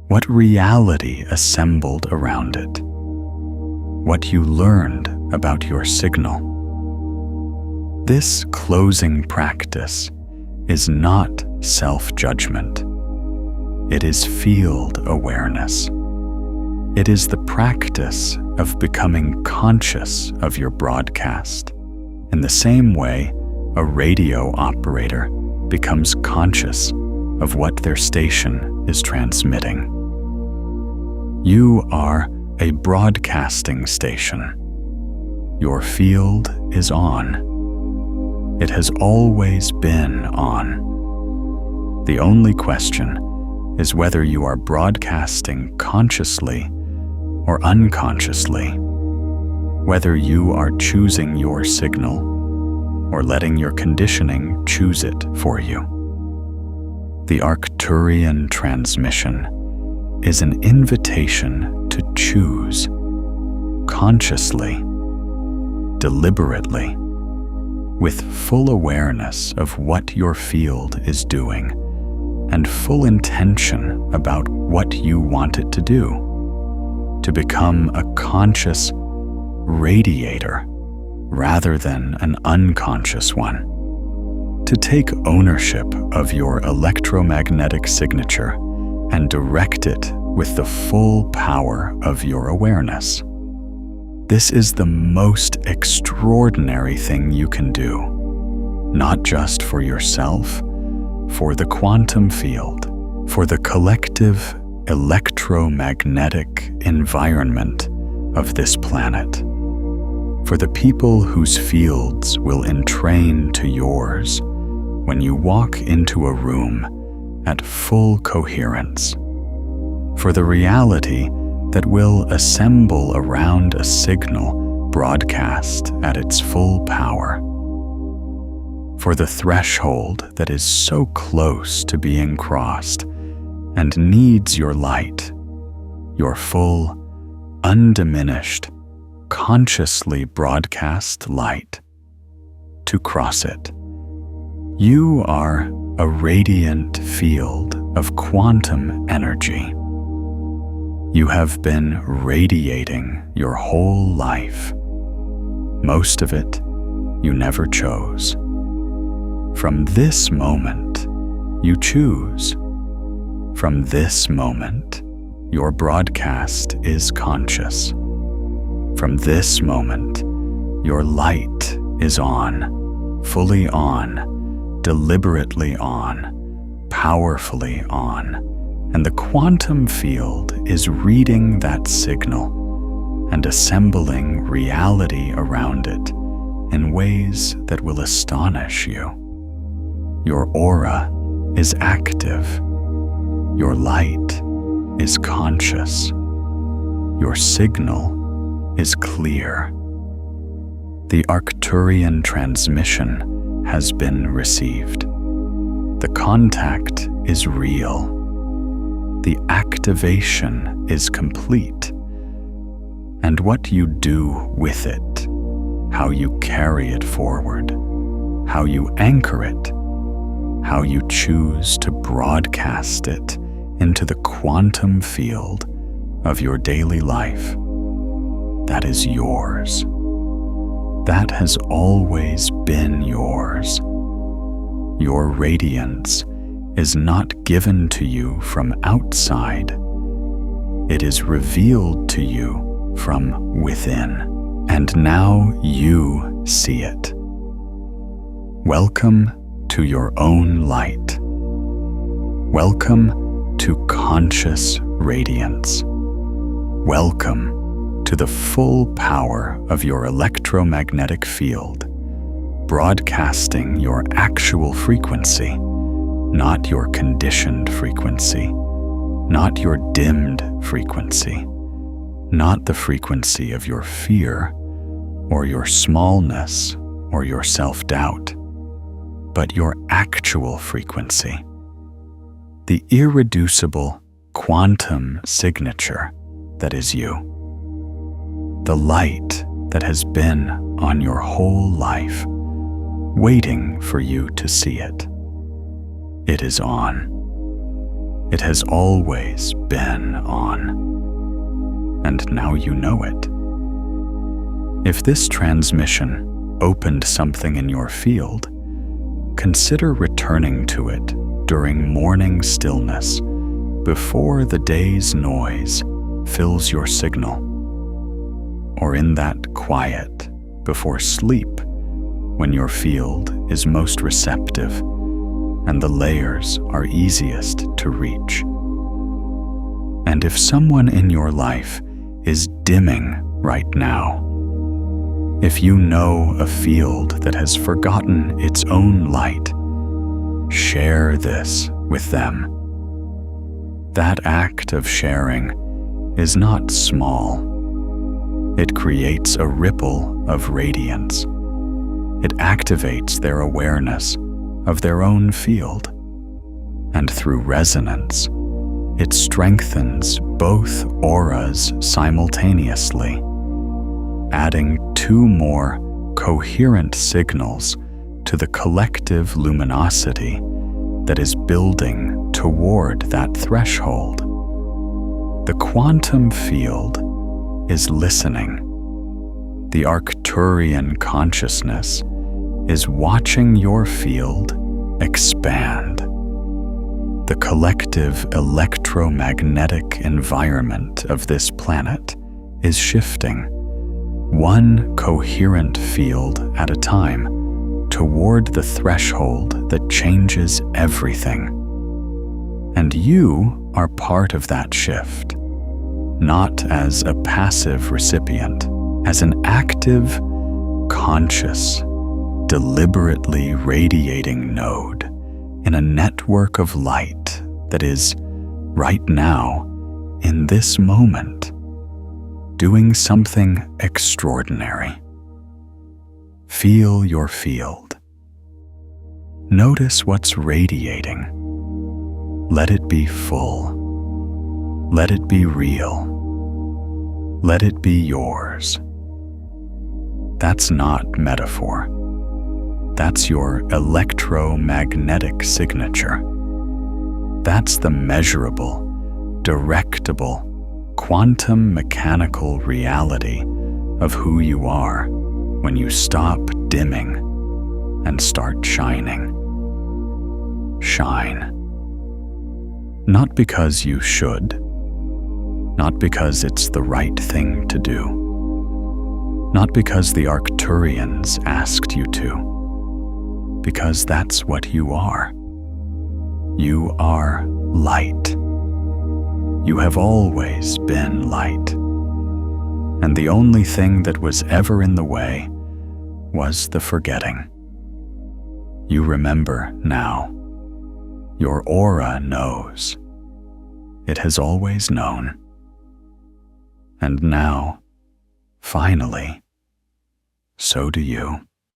what reality assembled around it, what you learned about your signal. This closing practice is not self-judgment. It is field awareness. It is the practice of becoming conscious of your broadcast, in the same way a radio operator becomes conscious of what their station is transmitting. You are a broadcasting station. Your field is on. It has always been on. The only question is whether you are broadcasting consciously or unconsciously, whether you are choosing your signal or letting your conditioning choose it for you. The Arcturian transmission is an invitation to choose consciously, deliberately, with full awareness of what your field is doing and full intention about what you want it to do, to become a conscious radiator rather than an unconscious one, to take ownership of your electromagnetic signature and direct it with the full power of your awareness. This is the most extraordinary thing you can do, not just for yourself, for the quantum field, for the collective electromagnetic environment of this planet, for the people whose fields will entrain to yours when you walk into a room at full coherence, for the reality that will assemble around a signal broadcast at its full power, for the threshold that is so close to being crossed and needs your light, your full, undiminished, consciously broadcast light, to cross it. You are a radiant field of quantum energy. You have been radiating your whole life. Most of it you never chose. From this moment, you choose. From this moment, your broadcast is conscious. From this moment, your light is on, fully on, deliberately on, powerfully on, and the quantum field is reading that signal and assembling reality around it in ways that will astonish you. Your aura is active. Your light is conscious. Your signal is clear. The Arcturian transmission has been received. The contact is real. The activation is complete. And what you do with it, how you carry it forward, how you anchor it, how you choose to broadcast it into the quantum field of your daily life, that is yours. That has always been yours. Your radiance is not given to you from outside. It is revealed to you from within, and now you see it. Welcome to your own light. Welcome to conscious radiance. Welcome to the full power of your electromagnetic field, broadcasting your actual frequency, not your conditioned frequency, not your dimmed frequency, not the frequency of your fear or your smallness or your self-doubt, but your actual frequency, the irreducible quantum signature that is you. the light that has been on your whole life, waiting for you to see it. It is on. It has always been on. And now you know it. If this transmission opened something in your field, consider returning to it during morning stillness before the day's noise fills your signal, or in that quiet before sleep when your field is most receptive and the layers are easiest to reach. And if someone in your life is dimming right now, if you know a field that has forgotten its own light, share this with them. That act of sharing is not small. It creates a ripple of radiance. It activates their awareness of their own field, and through resonance, it strengthens both auras simultaneously, adding two more coherent signals to the collective luminosity that is building toward that threshold. The quantum field is listening. The Arcturian consciousness is watching your field expand. The collective electromagnetic environment of this planet is shifting, one coherent field at a time, toward the threshold that changes everything. And you are part of that shift, not as a passive recipient, as an active, conscious, deliberately radiating node in a network of light that is, right now, in this moment, doing something extraordinary. Feel your field. Notice what's radiating. Let it be full. Let it be real. Let it be yours. That's not metaphor. That's your electromagnetic signature. That's the measurable, directable, quantum mechanical reality of who you are when you stop dimming and start shining. Shine. Not because you should, not because it's the right thing to do, not because the Arcturians asked you to, because that's what you are. You are light. You have always been light. And the only thing that was ever in the way was the forgetting. You remember now. Your aura knows. It has always known. And now, finally, so do you.